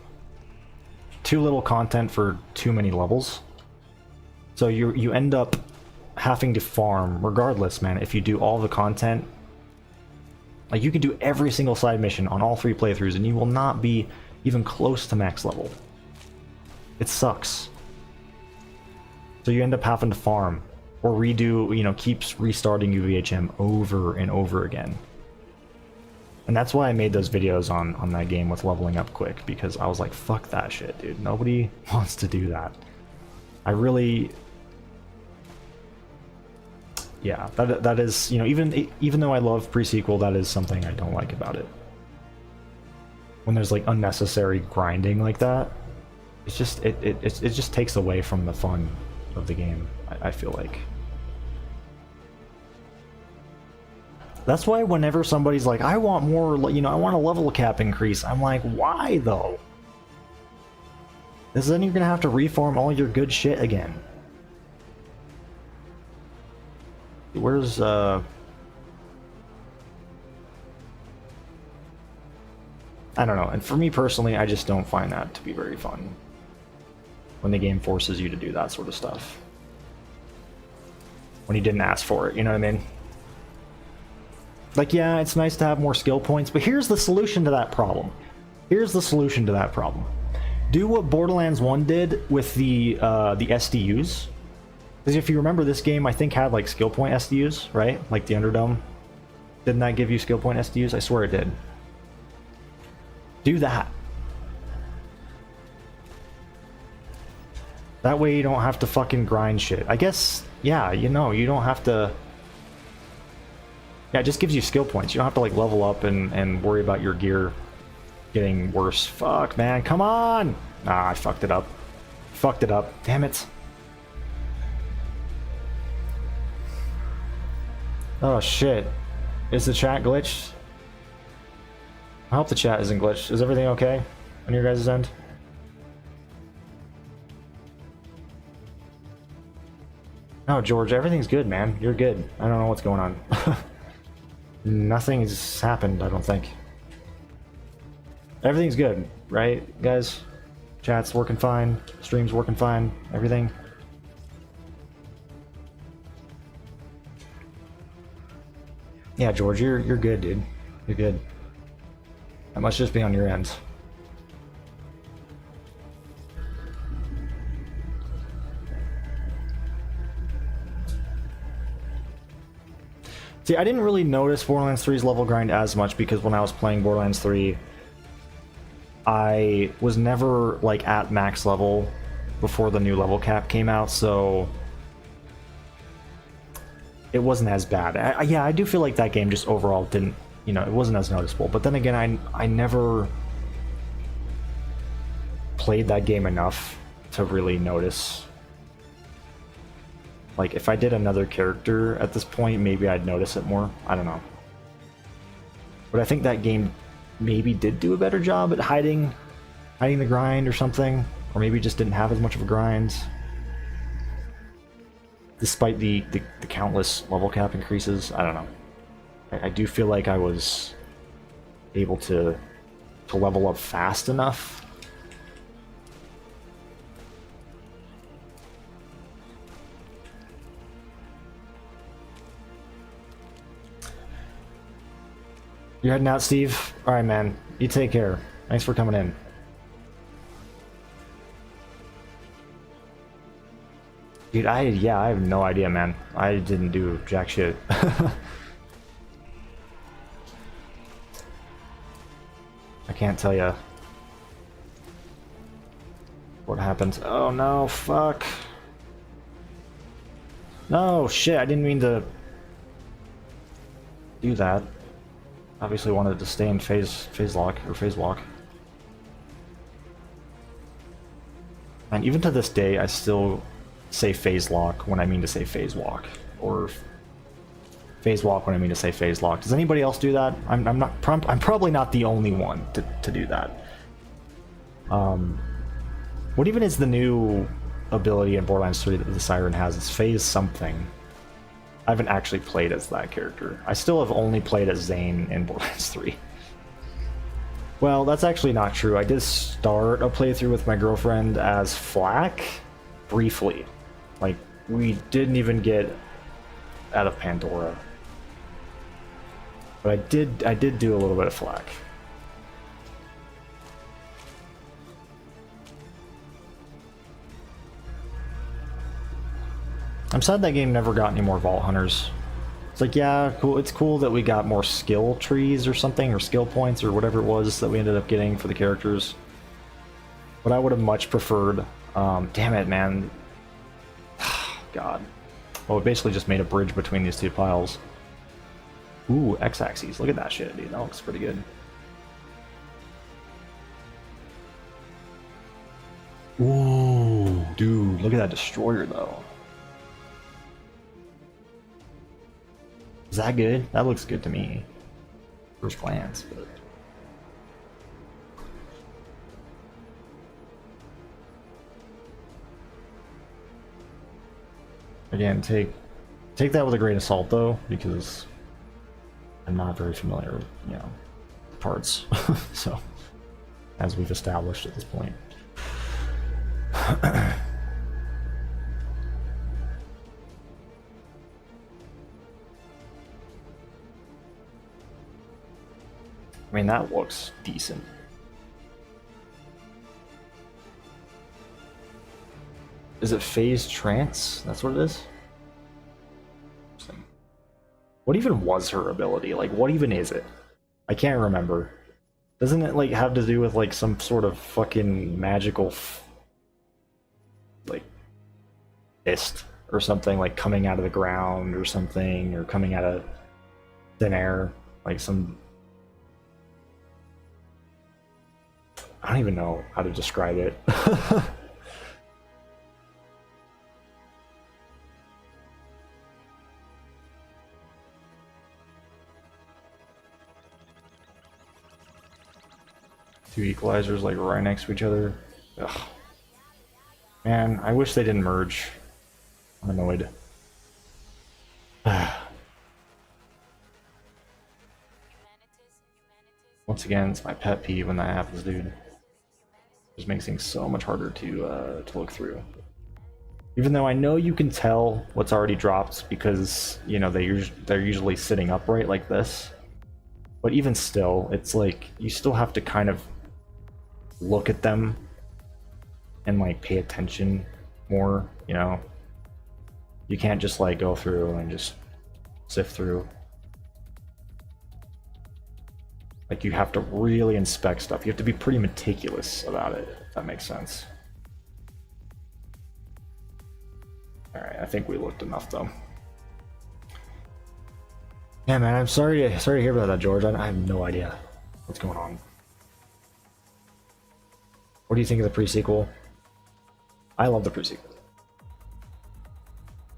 too little content for too many levels. So you end up having to farm regardless, man. If you do all the content, like you can do every single side mission on all 3 playthroughs and you will not be even close to max level. It sucks. So you end up having to farm or redo, you know, keeps restarting UVHM over and over again. And that's why I made those videos on that game with leveling up quick, because I was like, fuck that shit, dude. Nobody wants to do that. I really... Yeah, that is, you know, even though I love Pre-Sequel, that is something I don't like about it. When there's like unnecessary grinding like that, it's just it just takes away from the fun of the game, I feel like. That's why whenever somebody's like, I want more, you know, I want a level cap increase, I'm like, why though? Because then you're gonna have to reform all your good shit again. Where's I don't know, and for me personally, I just don't find that to be very fun when the game forces you to do that sort of stuff when you didn't ask for it, you know what I mean? Like, yeah, it's nice to have more skill points, but here's the solution to that problem. Here's the solution to that problem. Do what Borderlands 1 did with the SDUs. Because if you remember, this game, I think, had, like, skill point SDUs, right? Like the Underdome. Didn't that give you skill point SDUs? I swear it did. Do that. That way you don't have to fucking grind shit. I guess, yeah, you know, you don't have to... Yeah, it just gives you skill points. You don't have to, like, level up and worry about your gear getting worse. Fuck, man, come on! Ah, I fucked it up. Fucked it up. Damn it. Oh, shit. Is the chat glitched? I hope the chat isn't glitched. Is everything okay on your guys' end? No, George, everything's good, man. You're good. I don't know what's going on. Nothing's happened, I don't think. Everything's good, right, guys? Chat's working fine. Stream's working fine. Everything. Yeah, George, you're good, dude. You're good. That must just be on your end. See, I didn't really notice Borderlands 3's level grind as much because when I was playing Borderlands 3, I was never, like, at max level before the new level cap came out, so it wasn't as bad. Yeah, I do feel like that game just overall didn't, you know, it wasn't as noticeable. But then again, I never played that game enough to really notice. Like, if I did another character at this point, maybe I'd notice it more. I don't know. But I think that game maybe did do a better job at hiding the grind or something. Or maybe just didn't have as much of a grind. Despite the countless level cap increases. I don't know. I do feel like I was able to level up fast enough. You're heading out, Steve? Alright, man. You take care. Thanks for coming in. Dude, I have no idea, man. I didn't do jack shit. I can't tell you what happens. Oh no, fuck. No, shit, I didn't mean to do that. Obviously wanted to stay in phase lock, or phase walk. And even to this day, I still say phase lock when I mean to say phase walk, or phase walk when I mean to say phase lock. Does anybody else do that? I'm probably not the only one to do that. What even is the new ability in Borderlands 3 that the Siren has? It's phase something. I haven't actually played as that character. I still have only played as Zane in Borderlands 3. Well, that's actually not true. I did start a playthrough with my girlfriend as Flak, briefly. Like, we didn't even get out of Pandora. But I did do a little bit of Flak. I'm sad that game never got any more Vault Hunters. It's like, yeah, cool. It's cool that we got more skill trees or something, or skill points, or whatever it was that we ended up getting for the characters. But I would have much preferred... damn it, man. God. Well, it basically just made a bridge between these two piles. Ooh, X-axis. Look at that shit, dude. That looks pretty good. Ooh, dude. Look at that destroyer, though. Is that good? That looks good to me. First glance, but... Again, take that with a grain of salt, though, because I'm not very familiar with, you know, parts. So, as we've established at this point. I mean, that looks decent. Is it phase trance? That's what it is? What even was her ability? Like, what even is it? I can't remember. Doesn't it, like, have to do with, like, some sort of fucking magical, like, fist or something, like, coming out of the ground or something, or coming out of thin air? Like, some... I don't even know how to describe it. Two equalizers like right next to each other. Ugh. Man, I wish they didn't merge. I'm annoyed. Once again, it's my pet peeve when that happens, dude. Just makes things so much harder to look through. Even though I know you can tell what's already dropped because, you know, they're usually sitting upright like this. But even still, it's like you still have to kind of look at them and like pay attention more, you know. You can't just like go through and just sift through. Like, you have to really inspect stuff. You have to be pretty meticulous about it, if that makes sense. Alright, I think we looked enough, though. Yeah, man, I'm sorry to hear about that, George. I have no idea what's going on. What do you think of the pre-sequel? I love the pre-sequel.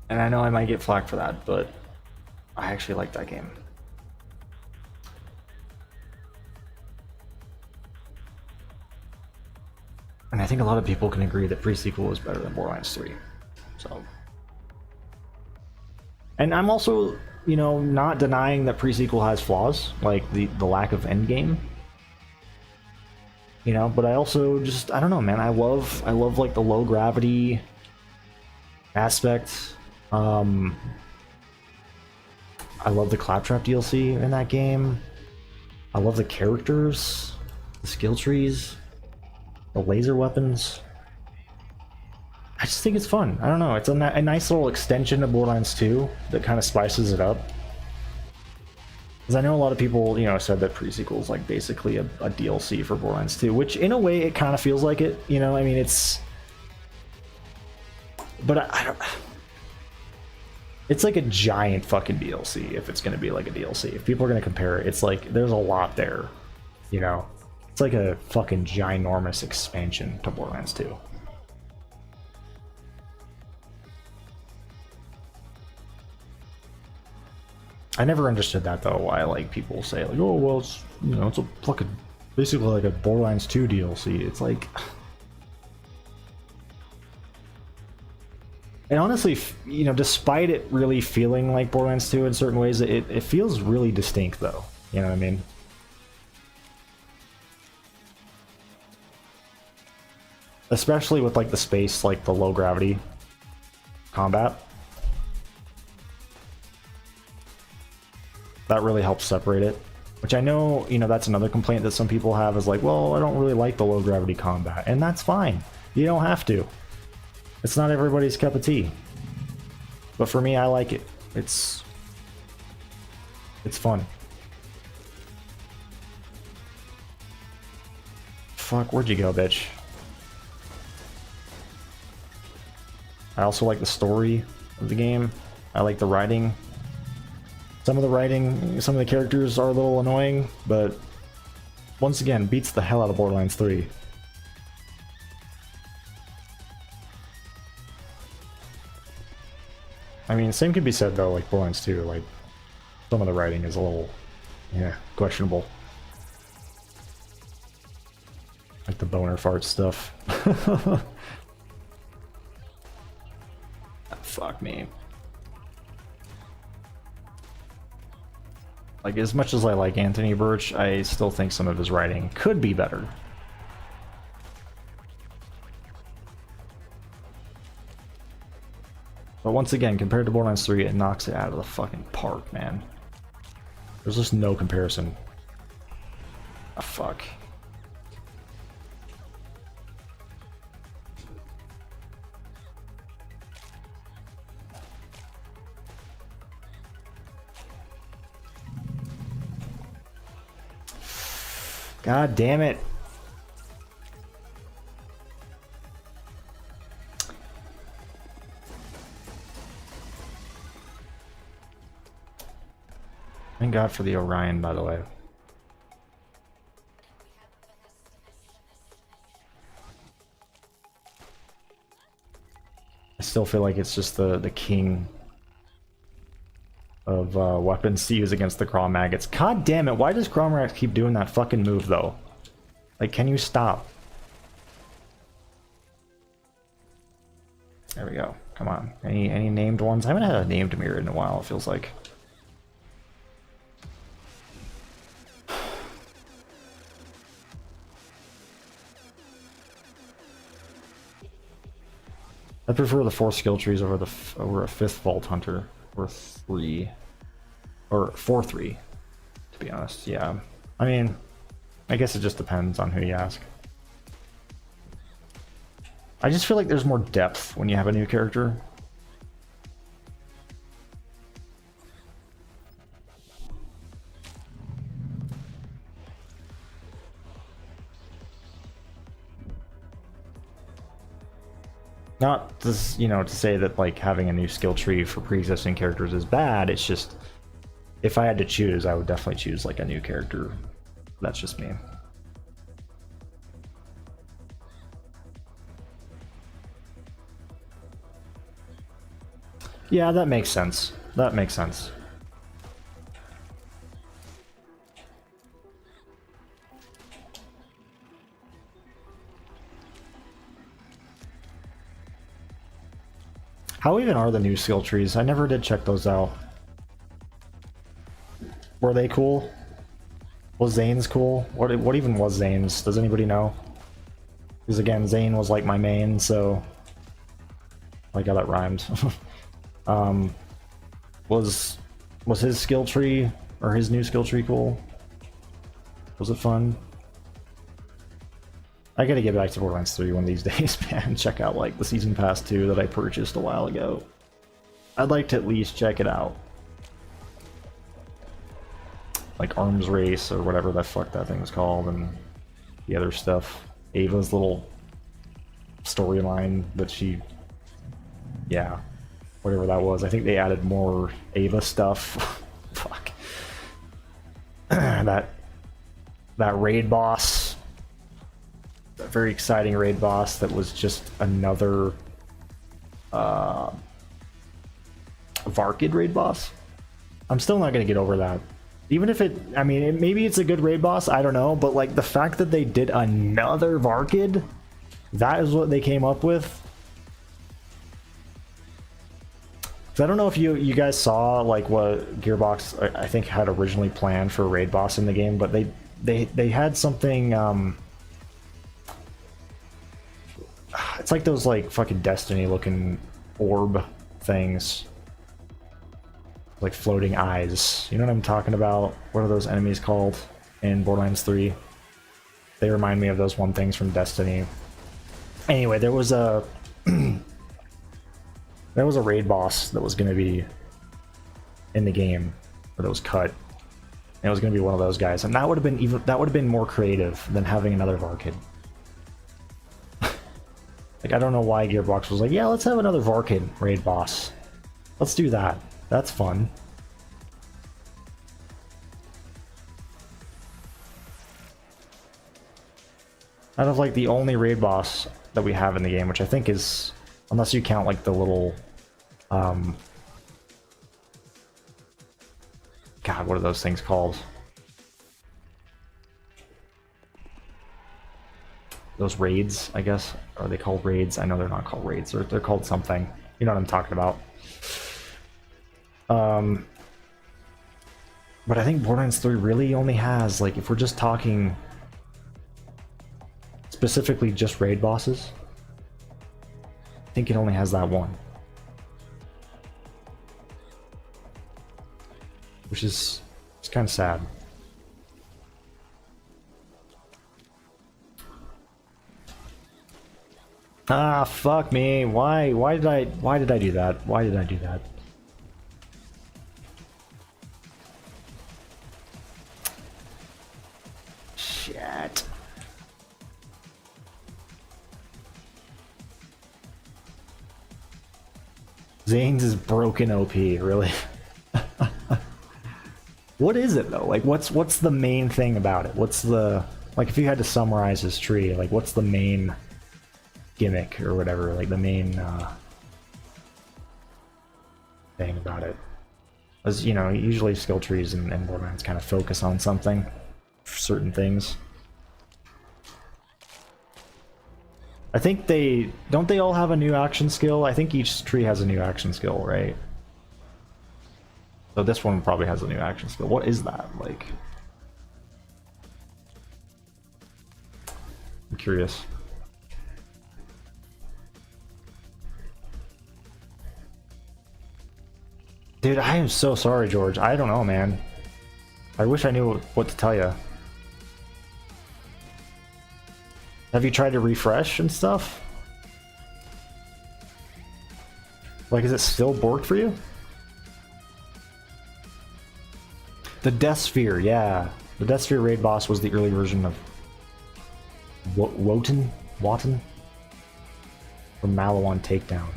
And I know I might get flack for that, but I actually like that game. And I think a lot of people can agree that pre-sequel is better than Borderlands 3. So... And I'm also, you know, not denying that pre-sequel has flaws, like the lack of endgame. You know, but I also just, I don't know, man, I love like the low gravity aspect. I love the Claptrap DLC in that game. I love the characters, the skill trees, the laser weapons. I just think it's fun. I don't know. It's a nice little extension of Borderlands 2 that kind of spices it up. Because I know a lot of people, you know, said that pre-sequel is like basically a DLC for Borderlands 2, which in a way it kind of feels like it. You know, I mean, it's... But I don't... It's like a giant fucking DLC if it's going to be like a DLC. If people are going to compare it, it's like there's a lot there, you know? It's like a fucking ginormous expansion to Borderlands 2. I never understood that though, why like people say like, oh well, it's, you know, it's a fucking basically like a Borderlands 2 DLC. It's like, and honestly, you know, despite it really feeling like Borderlands 2 in certain ways, it feels really distinct though. You know what I mean? Especially with like the space, like the low gravity combat. That really helps separate it, which I know, you know, that's another complaint that some people have is like, well, I don't really like the low gravity combat, and that's fine. You don't have to. It's not everybody's cup of tea. But for me, I like it. It's fun. Fuck, where'd you go, bitch? I also like the story of the game. I like the writing. Some of the characters are a little annoying, but once again, beats the hell out of Borderlands 3. I mean, same could be said though, like Borderlands 2, like some of the writing is a little, yeah, questionable. Like the boner fart stuff. Fuck me. Like, as much as I like Anthony Birch, I still think some of his writing could be better. But once again, compared to Borderlands 3, it knocks it out of the fucking park, man. There's just no comparison. Ah, fuck. God damn it. Thank God for the Orion, by the way. I still feel like it's just the king of weapons to use against the Crawmerax. God damn it, why does Crawmerax keep doing that fucking move though? Like, can you stop? There we go. Come on. Any named ones? I haven't had a named mirror in a while, it feels like. I prefer the 4 skill trees over a 5th Vault Hunter, or 3, or 4-3, to be honest. Yeah, I mean, I guess it just depends on who you ask. I just feel like there's more depth when you have a new character. Not this, you know, to say that like having a new skill tree for pre-existing characters is bad. It's just, if I had to choose, I would definitely choose like a new character. That's just me. Yeah, that makes sense. That makes sense. How even are the new skill trees? I never did check those out. Were they cool? Was Zane's cool? What even was Zane's? Does anybody know? Because again, Zane was like my main, so... Like how that rhymed. Was his skill tree, or his new skill tree cool? Was it fun? I gotta get back to Borderlands 3 one of these days, man. Check out like the Season Pass 2 that I purchased a while ago. I'd like to at least check it out. Like Arms Race or whatever the fuck that thing's called, and the other stuff. Ava's little storyline that she... Yeah. Whatever that was. I think they added more Ava stuff. Fuck. that raid boss. That very exciting raid boss that was just another Varkid raid boss. I'm still not gonna get over that. Even if it, I mean, maybe it's a good raid boss, I don't know, but like the fact that they did another Varkid, that is what they came up with. I don't know if you guys saw like what Gearbox I think had originally planned for a raid boss in the game, but they had something. It's like those like fucking Destiny looking orb things, like floating eyes. You know what I'm talking about? What are those enemies called in Borderlands 3? They remind me of those one things from Destiny. Anyway, there was a there was a raid boss that was going to be in the game, or that was cut. And it was going to be one of those guys, and that would have been more creative than having another Varkid. Like, I don't know why Gearbox was like, yeah, let's have another Varkid raid boss. Let's do that. That's fun. Out of like the only raid boss that we have in the game, which I think is, unless you count like the little, God, what are those things called? Those raids, I guess. Are they called raids? I know they're not called raids. They're called something. You know what I'm talking about. But I think Borderlands 3 really only has, like, if we're just talking specifically just raid bosses, I think it only has that one. Which is, it's kind of sad. Ah, fuck me. Why did I do that? Why did I do that? Shit. Zane's is broken OP, really? What is it though? Like what's the main thing about it? What's the, like, if you had to summarize his tree, like what's the main gimmick or whatever, like the main thing about it? As you know, usually skill trees and Borderlands kind of focus on something, certain things. I think they all have a new action skill? I think each tree has a new action skill, right? So this one probably has a new action skill. What is that? Like, I'm curious. Dude, I am so sorry, George. I don't know, man. I wish I knew what to tell you. Have you tried to refresh and stuff? Like, is it still borked for you? The Death Sphere, yeah. The Death Sphere raid boss was the early version of Wotan? From Malawan Takedown.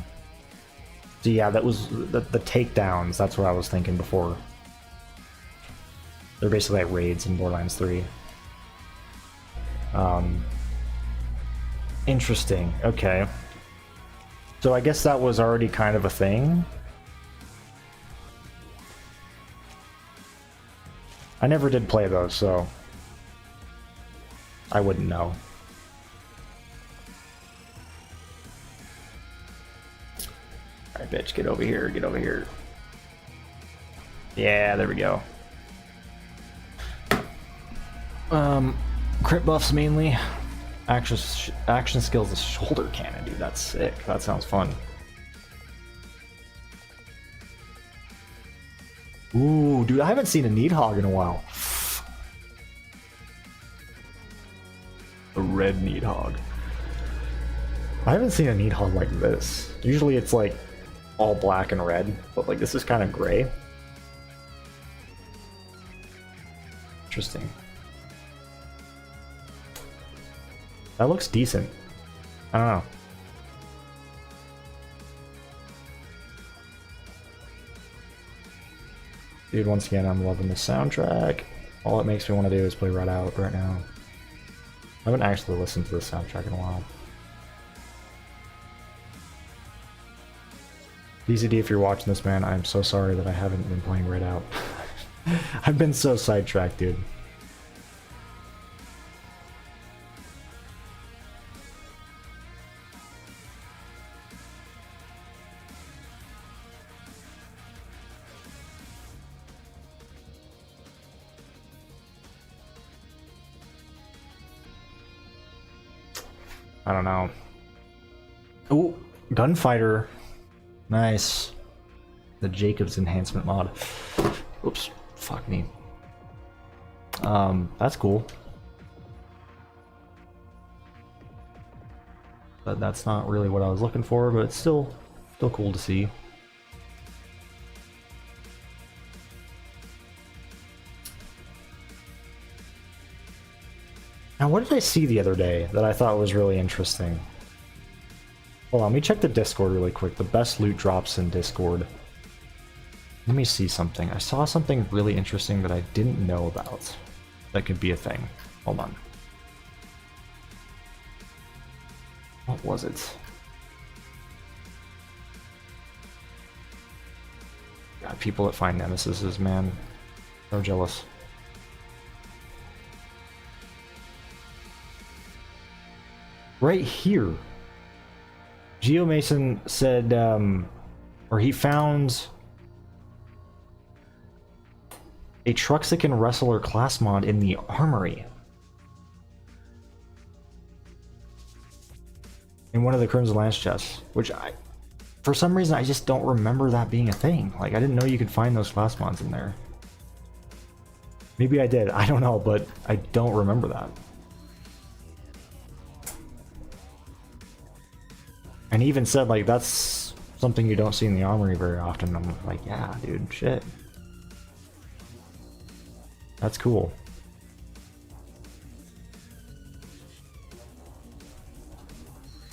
So yeah, that was the takedowns. That's what I was thinking before. They're basically like raids in Borderlands 3. Interesting. Okay. So I guess that was already kind of a thing. I never did play those, so I wouldn't know. Alright, bitch, get over here, get over here. Yeah, there we go. Crit buffs mainly. Action skills is shoulder cannon, dude. That's sick. That sounds fun. Ooh, dude, I haven't seen a Needhog in a while. A red Needhog. I haven't seen a Needhog like this. Usually it's like all black and red, but like this is kind of gray. Interesting. That looks decent. I don't know. Dude, once again, I'm loving the soundtrack. All it makes me want to do is play Red Out right now. I haven't actually listened to the soundtrack in a while. DZD, if you're watching this, man, I'm so sorry that I haven't been playing Red Out. I've been so sidetracked, dude. I don't know. Ooh, Gunfighter. Nice. The Jacobs enhancement mod. Oops, fuck me. That's cool. But that's not really what I was looking for, but it's still cool to see. Now, what did I see the other day that I thought was really interesting? Hold on, let me check the Discord really quick. The best loot drops in Discord. Let me see something. I saw something really interesting that I didn't know about. That could be a thing. Hold on. What was it? God, people that find nemesises, man. So jealous. Right here. GeoMason said, or he found a Truxican Wrestler class mod in the Armory. In one of the Crimson Lance chests, which for some reason I just don't remember that being a thing. Like, I didn't know you could find those class mods in there. Maybe I did, I don't know, but I don't remember that. And he even said, like, that's something you don't see in the Armory very often. I'm like, yeah, dude, shit. That's cool.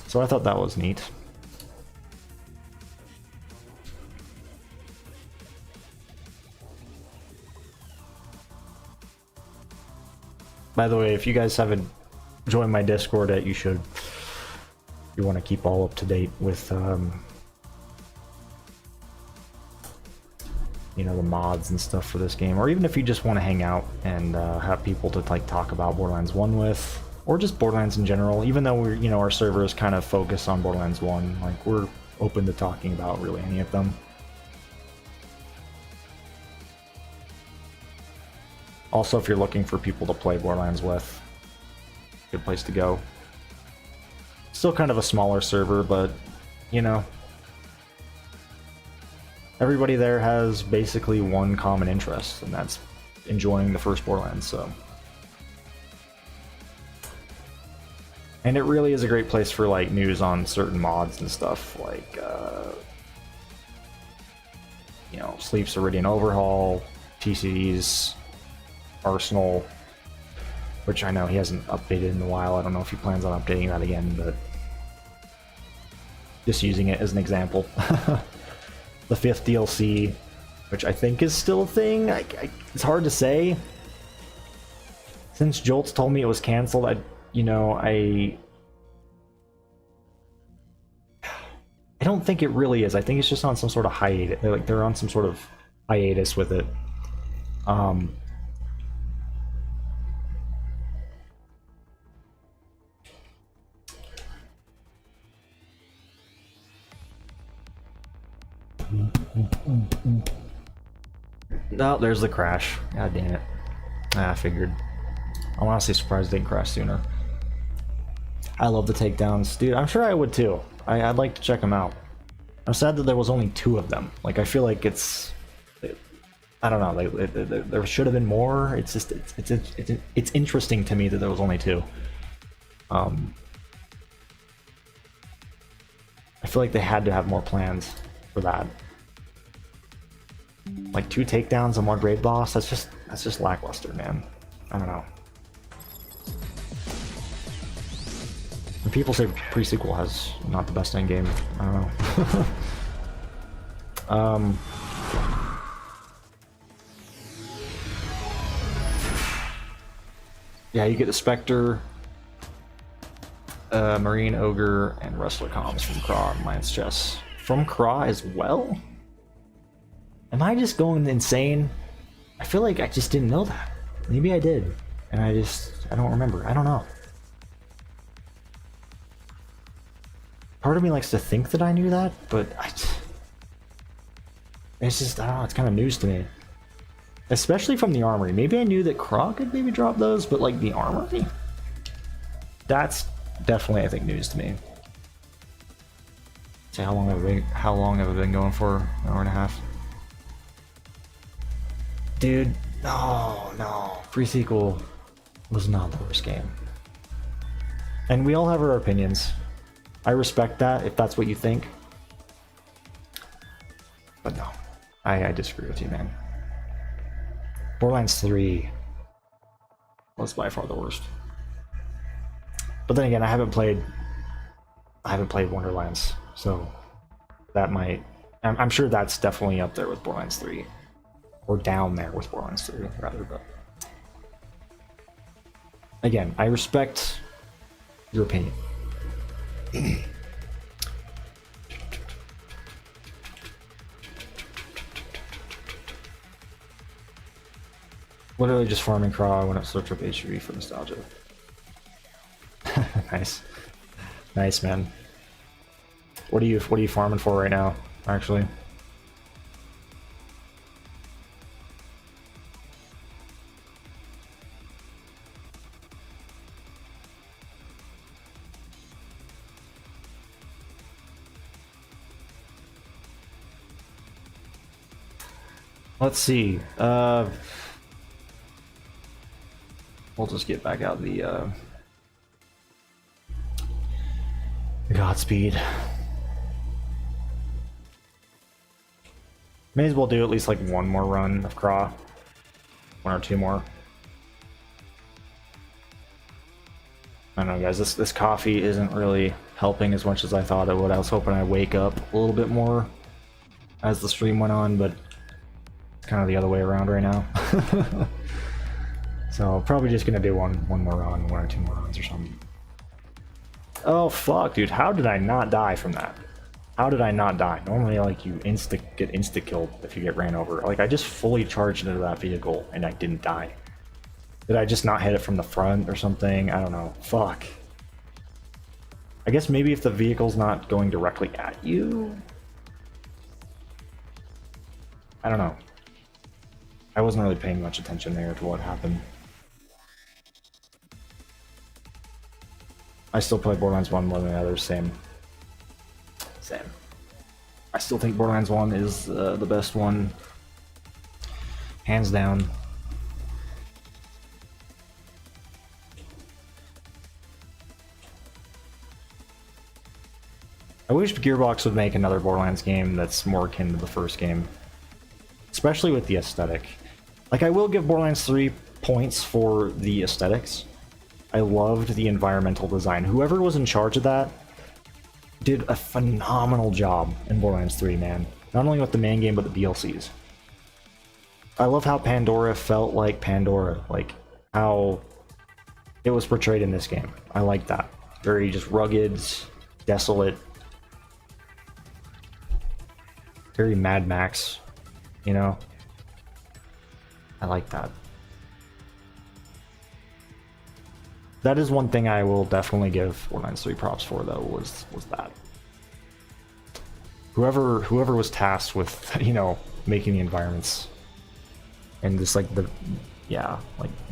So I thought that was neat. By the way, if you guys haven't joined my Discord yet, you should. You want to keep all up to date with, you know, the mods and stuff for this game, or even if you just want to hang out and have people to like talk about Borderlands 1 with, or just Borderlands in general. Even though we're, you know, our server is kind of focused on Borderlands 1, like we're open to talking about really any of them. Also, if you're looking for people to play Borderlands with, good place to go. Still kind of a smaller server, but, you know, everybody there has basically one common interest, and that's enjoying the first Borderlands, so. And it really is a great place for, like, news on certain mods and stuff, like, you know, Sleep's Iridian Overhaul, TCD's Arsenal, which I know he hasn't updated in a while. I don't know if he plans on updating that again, but just using it as an example. The 5th DLC, which I think is still a thing. It's hard to say. Since Jolt's told me it was canceled, I don't think it really is. I think it's just on some sort of hiatus. They're on some sort of hiatus with it. No, there's the crash. God damn it. I figured. I'm honestly surprised it didn't crash sooner. I love the takedowns. Dude, I'm sure I would too. I'd like to check them out. I'm sad that there was only 2 of them. Like, I feel like it's... I don't know, there should have been more. It's just... It's interesting to me that there was only 2. I feel like they had to have more plans for that. Like 2 takedowns and 1 grade boss, that's just lackluster, man. I don't know. And people say pre-sequel has not the best endgame. I don't know. Yeah, you get the Spectre, Marine Ogre, and Wrestler comms from Craw and Lance Chess. From Craw as well? Am I just going insane? I feel like I just didn't know that. Maybe I did. And I don't remember. I don't know. Part of me likes to think that I knew that, but it's just, I don't know, it's kind of news to me. Especially from the armory. Maybe I knew that Craw could maybe drop those, but like the armory? That's definitely, I think, news to me. Say, how long have I been going for? An hour and a half? Dude, no. Pre-sequel was not the worst game. And we all have our opinions. I respect that, if that's what you think. But no, I disagree with you, man. Borderlands 3 was by far the worst. But then again, I haven't played Wonderlands, so that might... I'm sure that's definitely up there with Borderlands 3. Or down there with Borderlands 3, rather, but... Again, I respect your opinion. Literally just farming Craw when it search up HV for nostalgia. Nice, man. What are you farming for right now, actually? Let's see. We'll just get back out the Godspeed. May as well do at least like 1 more run of Craw. 1 or 2 more. I don't know, guys. This coffee isn't really helping as much as I thought it would. I was hoping I'd wake up a little bit more as the stream went on, but it's kind of the other way around right now. So probably just gonna do one more run, 1 or 2 more runs or something. Oh fuck, dude! How did I not die from that? How did I not die? Normally, like, you get insta killed if you get ran over. Like, I just fully charged into that vehicle and I didn't die. Did I just not hit it from the front or something? I don't know. Fuck. I guess maybe if the vehicle's not going directly at you. I don't know. I wasn't really paying much attention there to what happened. I still play Borderlands 1 more than the others, same. I still think Borderlands 1 is the best one. Hands down. I wish Gearbox would make another Borderlands game that's more akin to the first game. Especially with the aesthetic. Like, I will give Borderlands 3 points for the aesthetics. I loved the environmental design. Whoever was in charge of that did a phenomenal job in Borderlands 3, man. Not only with the main game, but the DLCs. I love how Pandora felt like Pandora. Like, how it was portrayed in this game. I like that. Very just rugged, desolate. Very Mad Max, you know? I like that. That is one thing I will definitely give Borderlands 3 props for, though, was that. Whoever was tasked with, you know, making the environments and just like the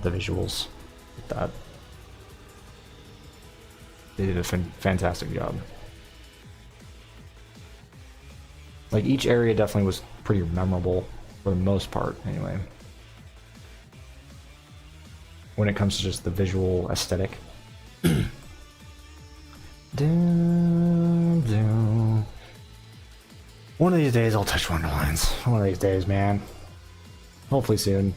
visuals, like that. They did a fantastic job. Like, each area definitely was pretty memorable for the most part, anyway. When it comes to just the visual aesthetic. One of these days I'll touch Wonderlands. One of these days, man. Hopefully soon.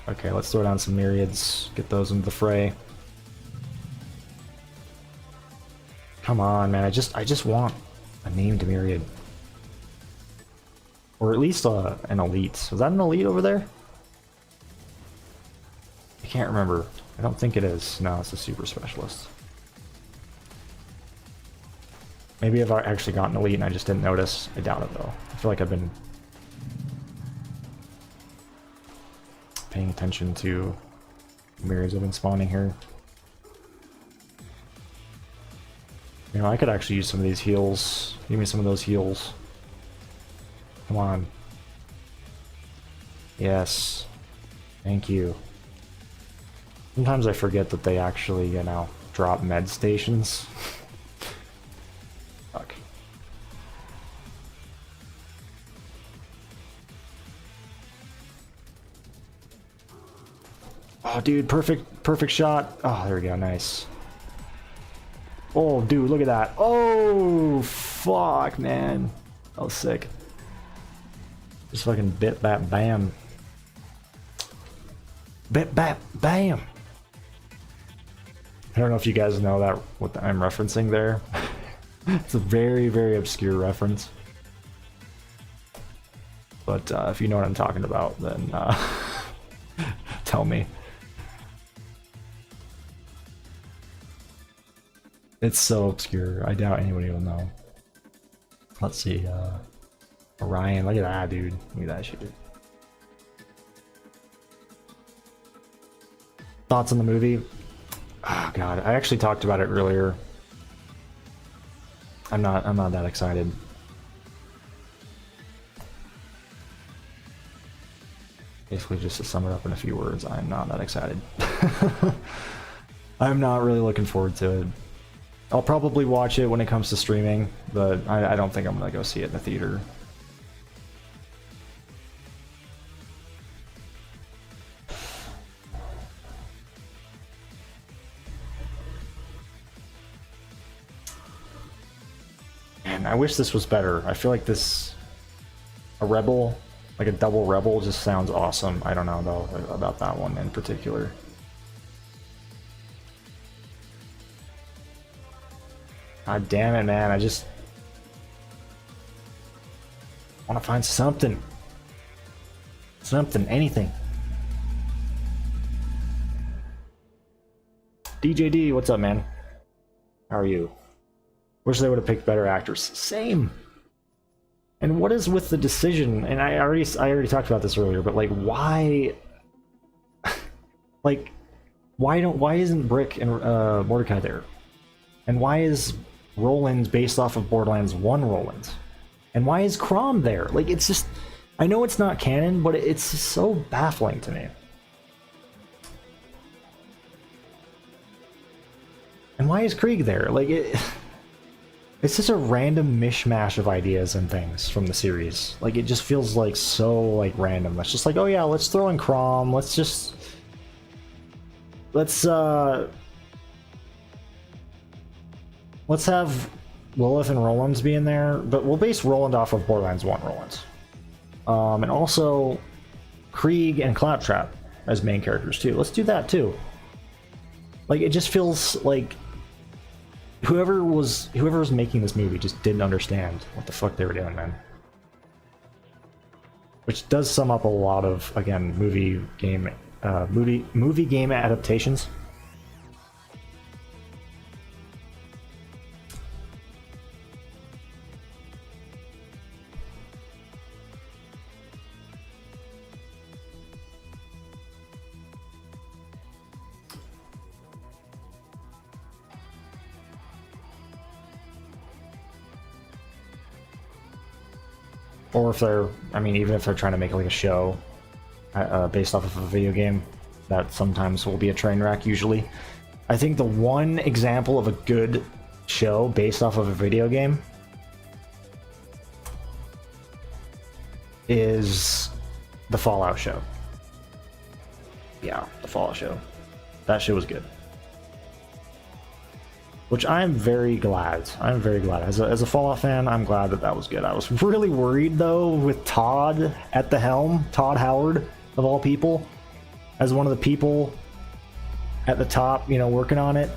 Okay, let's throw down some myriads. Get those into the fray. Come on, man. I just want a named myriad. Or at least an elite. Was that an elite over there? I can't remember. I don't think it is. No, it's a super specialist. Maybe I've actually gotten elite and I just didn't notice. I doubt it though. I feel like I've been paying attention to myriads have been spawning here. You know, I could actually use some of these heals. Give me some of those heals. Come on. Yes. Thank you. Sometimes I forget that they actually, you know, drop med stations. Fuck. Oh, dude, perfect shot. Oh, there we go, nice. Oh, dude, look at that. Oh, fuck, man. That was sick. Just fucking bit, bat, bam. Bit, bat, bam. I don't know if you guys know that what I'm referencing there. It's a very, very obscure reference. But if you know what I'm talking about, then tell me. It's so obscure. I doubt anybody will know. Let's see. Orion, look at that, dude. Look at that shit. Thoughts on the movie? Oh god, I actually talked about it earlier. I'm not that excited. Basically, just to sum it up in a few words, I'm not that excited. I'm not really looking forward to it. I'll probably watch it when it comes to streaming, but I don't think I'm gonna go see it in the theater. And I wish this was better. I feel like a rebel, like a double rebel, just sounds awesome. I don't know though about that one in particular. God damn it, man. I just want to find something. Something, anything. DJD, what's up, man? How are you? Wish they would have picked better actors. Same. And what is with the decision? And I already talked about this earlier, but like, why? Like, why isn't Brick and Mordecai there? And why is Roland based off of Borderlands 1 Roland? And why is Crom there? Like, it's just, I know it's not canon, but it's just so baffling to me. And why is Krieg there? Like, it's just a random mishmash of ideas and things from the series. Like, it just feels like so, like, random. It's just like, oh yeah, let's throw in Crom, let's have Lilith and Roland be in there, but we'll base Roland off of Borderlands 1 Roland. And also Krieg and Claptrap as main characters too. Let's do that too. Like, it just feels like whoever was making this movie just didn't understand what the fuck they were doing, man. Which does sum up a lot of, again, movie game adaptations. Or if they're, I mean, even if they're trying to make like a show based off of a video game, that sometimes will be a train wreck, usually. I think the one example of a good show based off of a video game is the Fallout show. Yeah, the Fallout show. That shit was good. which I'm very glad. I'm very glad. As a Fallout fan, I'm glad that that was good. I was really worried, though, with Todd at the helm, Todd Howard, of all people, as one of the people at the top, you know, working on it.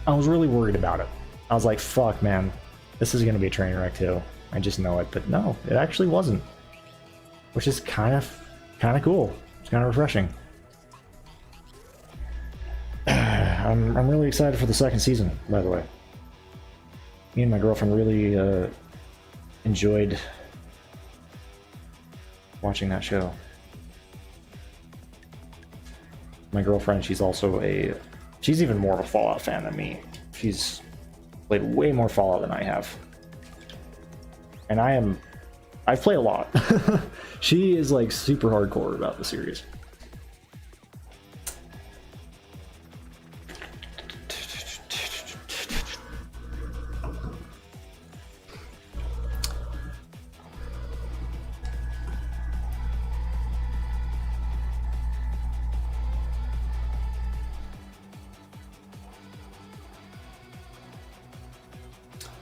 I was really worried about it. I was like, fuck, man, this is going to be a train wreck, too. I just know it. But no, it actually wasn't, which is kind of cool. It's kind of refreshing. I'm really excited for the second season, by the way. Me and my girlfriend really enjoyed watching that show. My girlfriend, she's even more of a Fallout fan than me. She's played way more Fallout than I have. And I've played a lot. She is like super hardcore about the series.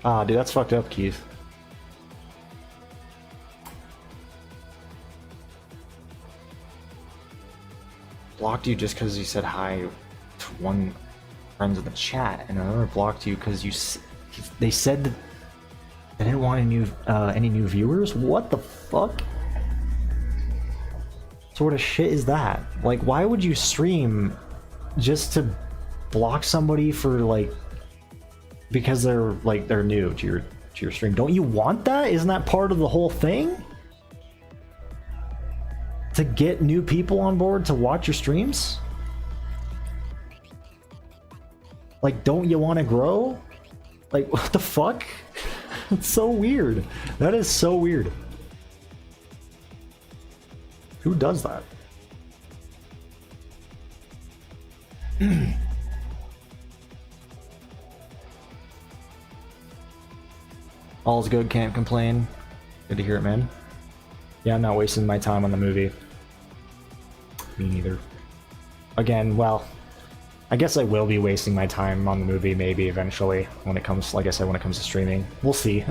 Ah, dude, that's fucked up, Keith. Blocked you just because you said hi to one friend in the chat, and another blocked you because they said that they didn't want any new viewers. What the fuck? What sort of shit is that? Like, why would you stream just to block somebody for like? Because they're new to your stream. Don't you want that? Isn't that part of the whole thing? To get new people on board to watch your streams? Like, don't you want to grow? Like, what the fuck? It's so weird. That is so weird. Who does that? All's good, can't complain. Good to hear it, man. Yeah, I'm not wasting my time on the movie. Me neither. Again, well, I guess I will be wasting my time on the movie maybe eventually when it comes, like I said, when it comes to streaming. We'll see.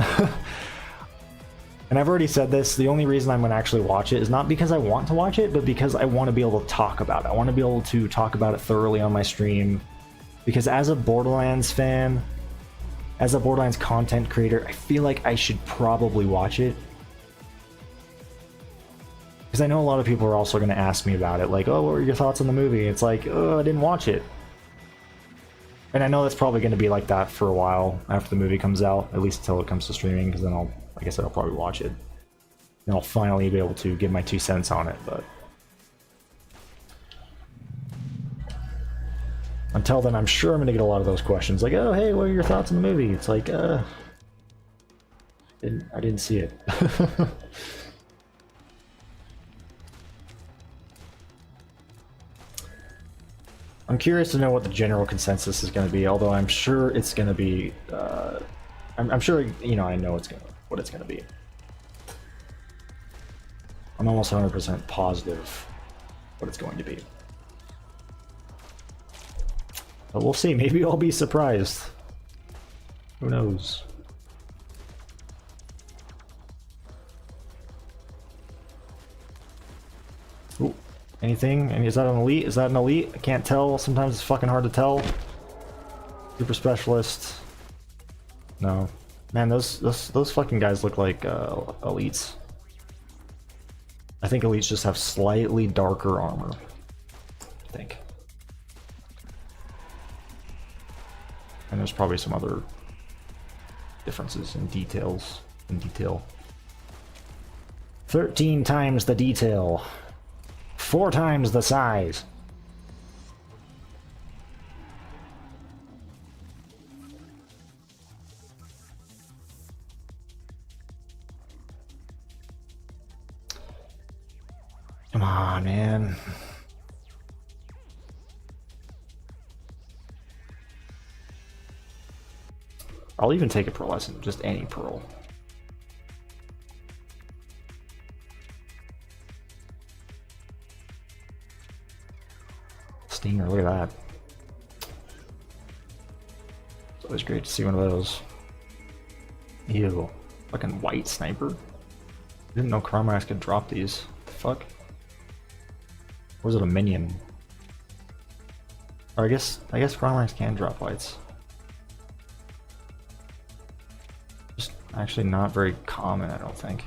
And I've already said this, the only reason I'm going to actually watch it is not because I want to watch it, but because I want to be able to talk about it. I want to be able to talk about it thoroughly on my stream. Because as a Borderlands fan, as a Borderlands content creator, I feel like I should probably watch it. Because I know a lot of people are also going to ask me about it, like, oh, what were your thoughts on the movie? It's like, oh, I didn't watch it. And I know that's probably going to be like that for a while after the movie comes out, at least until it comes to streaming, because then like I said, I'll probably watch it. And I'll finally be able to give my 2 cents on it, but until then, I'm sure I'm going to get a lot of those questions, like, oh, hey, what are your thoughts on the movie? It's like, I didn't see it. I'm curious to know what the general consensus is going to be, although I'm sure it's going to be, I'm sure, you know, I know what it's going to be. I'm almost 100% positive what it's going to be. But we'll see, maybe I'll be surprised. Who knows? Ooh. Anything? Is that an elite? Is that an elite? I can't tell. Sometimes it's fucking hard to tell. Super specialist. No. Man, those fucking guys look like elites. I think elites just have slightly darker armor. I think. And there's probably some other differences in details. 13 times the detail. 4 times the size. Come on, man. I'll even take a pearlescent, just any pearl. Stinger, look at that. Always great to see one of those. Ew. Fucking white sniper. Didn't know Crawmerax could drop these. The fuck? Or was it a minion? Or I guess Crawmerax can drop whites. Just actually not very common, I don't think.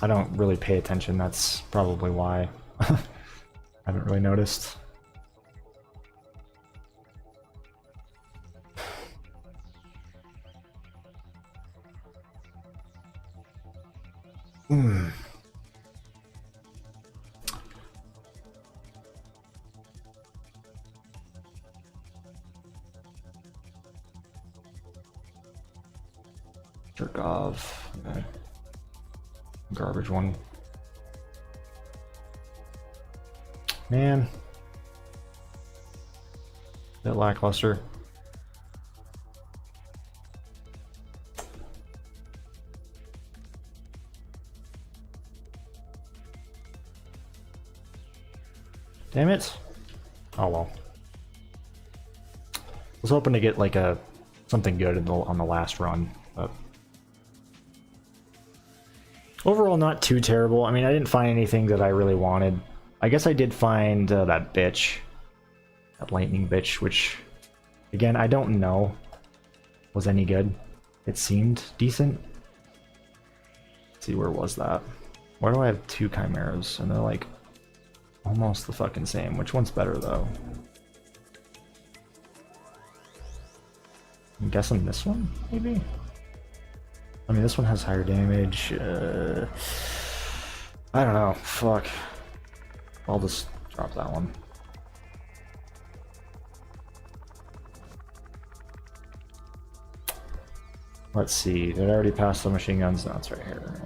I don't really pay attention, that's probably why. I haven't really noticed. Jerk off. Okay. Garbage one. Man. Bit lackluster. Damn it. Oh well. I was hoping to get like something good on the last run, but overall not too terrible. I mean, I didn't find anything that I really wanted. I guess I did find that bitch. That lightning bitch, which again, I don't know was any good. It seemed decent. Let's see, where was that? Why do I have two chimeras and they're like almost the fucking same? Which one's better though? I'm guessing this one, maybe? I mean, this one has higher damage. I don't know. Fuck. I'll just drop that one. Let's see. Did I already pass the machine guns? No, it's right here.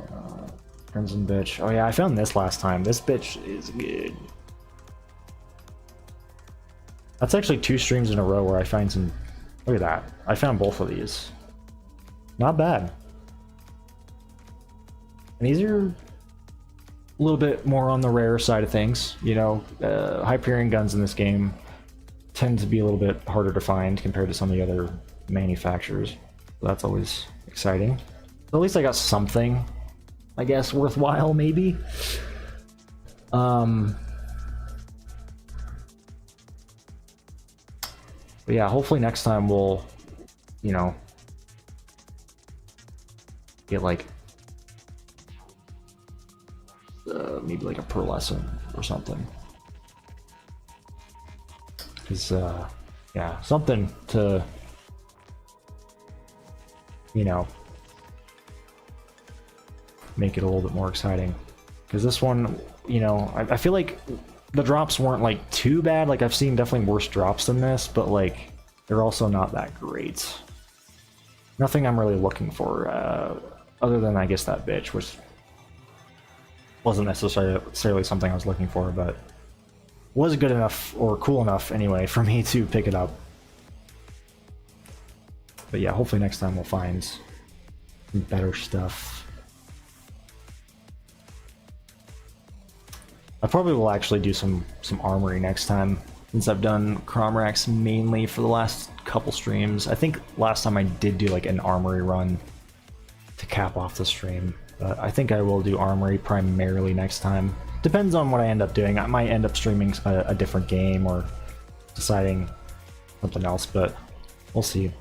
Crimson bitch. Oh yeah, I found this last time. This bitch is good. That's actually 2 streams in a row where I find some... Look at that. I found both of these. Not bad. And these are a little bit more on the rare side of things. You know, Hyperion guns in this game tend to be a little bit harder to find compared to some of the other manufacturers. So that's always exciting. So at least I got something, I guess, worthwhile, maybe. But yeah, hopefully next time we'll, you know, get like maybe like a pearlescent or something. Because yeah, something to, you know, make it a little bit more exciting. Because this one, you know, I feel like the drops weren't like too bad. Like I've seen definitely worse drops than this, but like they're also not that great. Nothing I'm really looking for, other than I guess that bitch, which wasn't necessarily something I was looking for, but was good enough or cool enough anyway for me to pick it up. But yeah, hopefully next time we'll find some better stuff. I probably will actually do some armory next time, since I've done Crawmerax mainly for the last couple streams. I think last time I did do like an armory run to cap off the stream, but I think I will do armory primarily next time. Depends on what I end up doing. I might end up streaming a different game or deciding something else, but we'll see.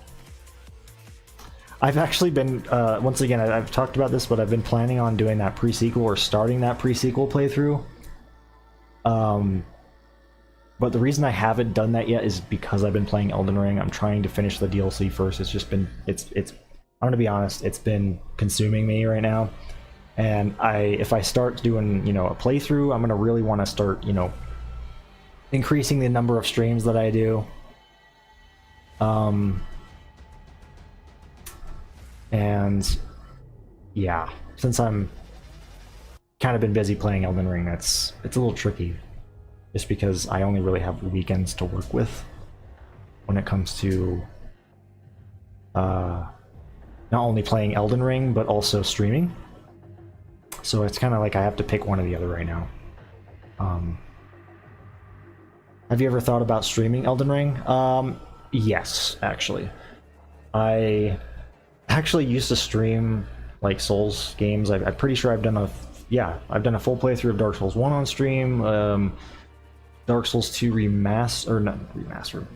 I've actually been, once again, I've talked about this, but I've been planning on doing that pre-sequel or starting that pre-sequel playthrough. But the reason I haven't done that yet is because I've been playing Elden Ring. I'm trying to finish the DLC first. It's just been, I'm gonna be honest, it's been consuming me right now. And if I start doing, you know, a playthrough, I'm gonna really want to start, you know, increasing the number of streams that I do. And yeah, since I'm kind of been busy playing Elden Ring, it's a little tricky, just because I only really have weekends to work with when it comes to not only playing Elden Ring but also streaming. So it's kind of like I have to pick one or the other right now. Have you ever thought about streaming Elden Ring? Yes, actually. I actually used to stream like Souls games. I'm pretty sure I've done I've done a full playthrough of Dark Souls 1 on stream. Dark Souls 2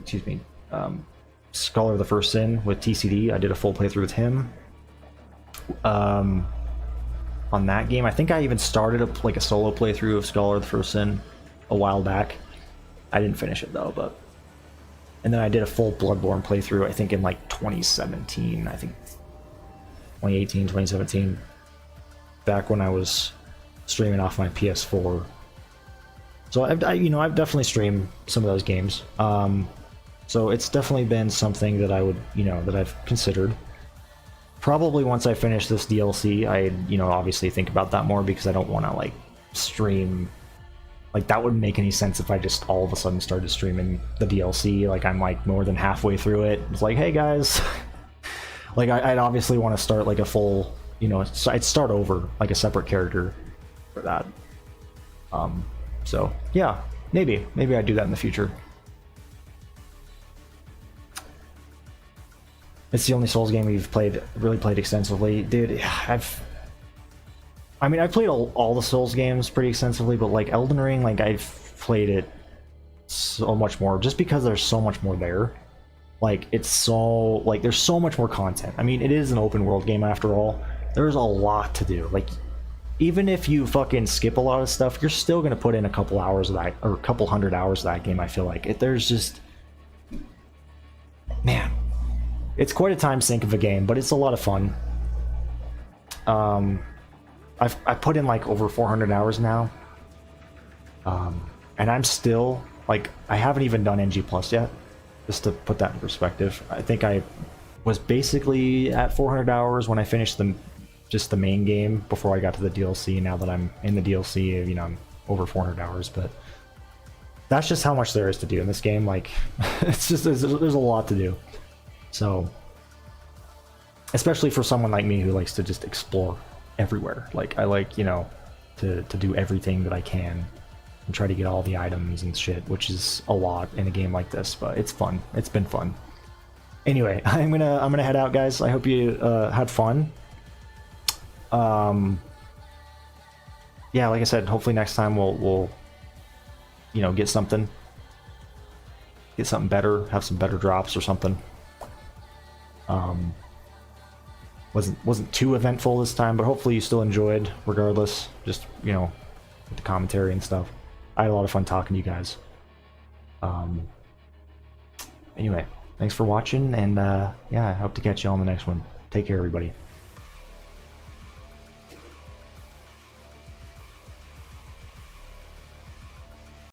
excuse me. Scholar of the First Sin with TCD. I did a full playthrough with him. On that game, I think I even started a solo playthrough of Scholar of the First Sin a while back. I didn't finish it though, but and then I did a full Bloodborne playthrough, I think in like 2017, I think 2018, 2017, back when I was streaming off my PS4. So I've definitely streamed some of those games. So it's definitely been something that I would, that I've considered. Probably once I finish this DLC, I, obviously think about that more, because I don't want to like stream. Like, that wouldn't make any sense if I just all of a sudden started streaming the DLC. Like, I'm like more than halfway through it. It's like, hey guys, like I'd obviously want to start like a full, I'd start over like a separate character for that. So yeah, maybe I'd do that in the future. It's the only Souls game we've really played extensively, dude. I've played all the Souls games pretty extensively, but like Elden Ring, like I've played it so much more, just because there's so much more there. Like, it's so, like, there's so much more content. I mean, it is an open world game after all. There's a lot to do. Like, even if you fucking skip a lot of stuff, you're still gonna put in a couple hours of that, or a couple hundred hours of that game. I feel like there's just, man, it's quite a time sink of a game, but it's a lot of fun. I put in like over 400 hours now, and I'm still like, I haven't even done NG Plus yet. Just to put that in perspective, I think I was basically at 400 hours when I finished just the main game before I got to the DLC. Now that I'm in the DLC, I'm over 400 hours, but that's just how much there is to do in this game. Like, it's just, there's a lot to do. So, especially for someone like me who likes to just explore everywhere. Like, I like, to do everything that I can and try to get all the items and shit, which is a lot in a game like this, but it's fun. It's been fun. Anyway, I'm gonna head out, guys. I hope you had fun. Yeah, like I said, hopefully next time we'll get something better, have some better drops or something. Wasn't too eventful this time, but hopefully you still enjoyed regardless, just with the commentary and stuff. I had a lot of fun talking to you guys. Anyway, thanks for watching, and yeah, I hope to catch you on the next one. Take care, everybody.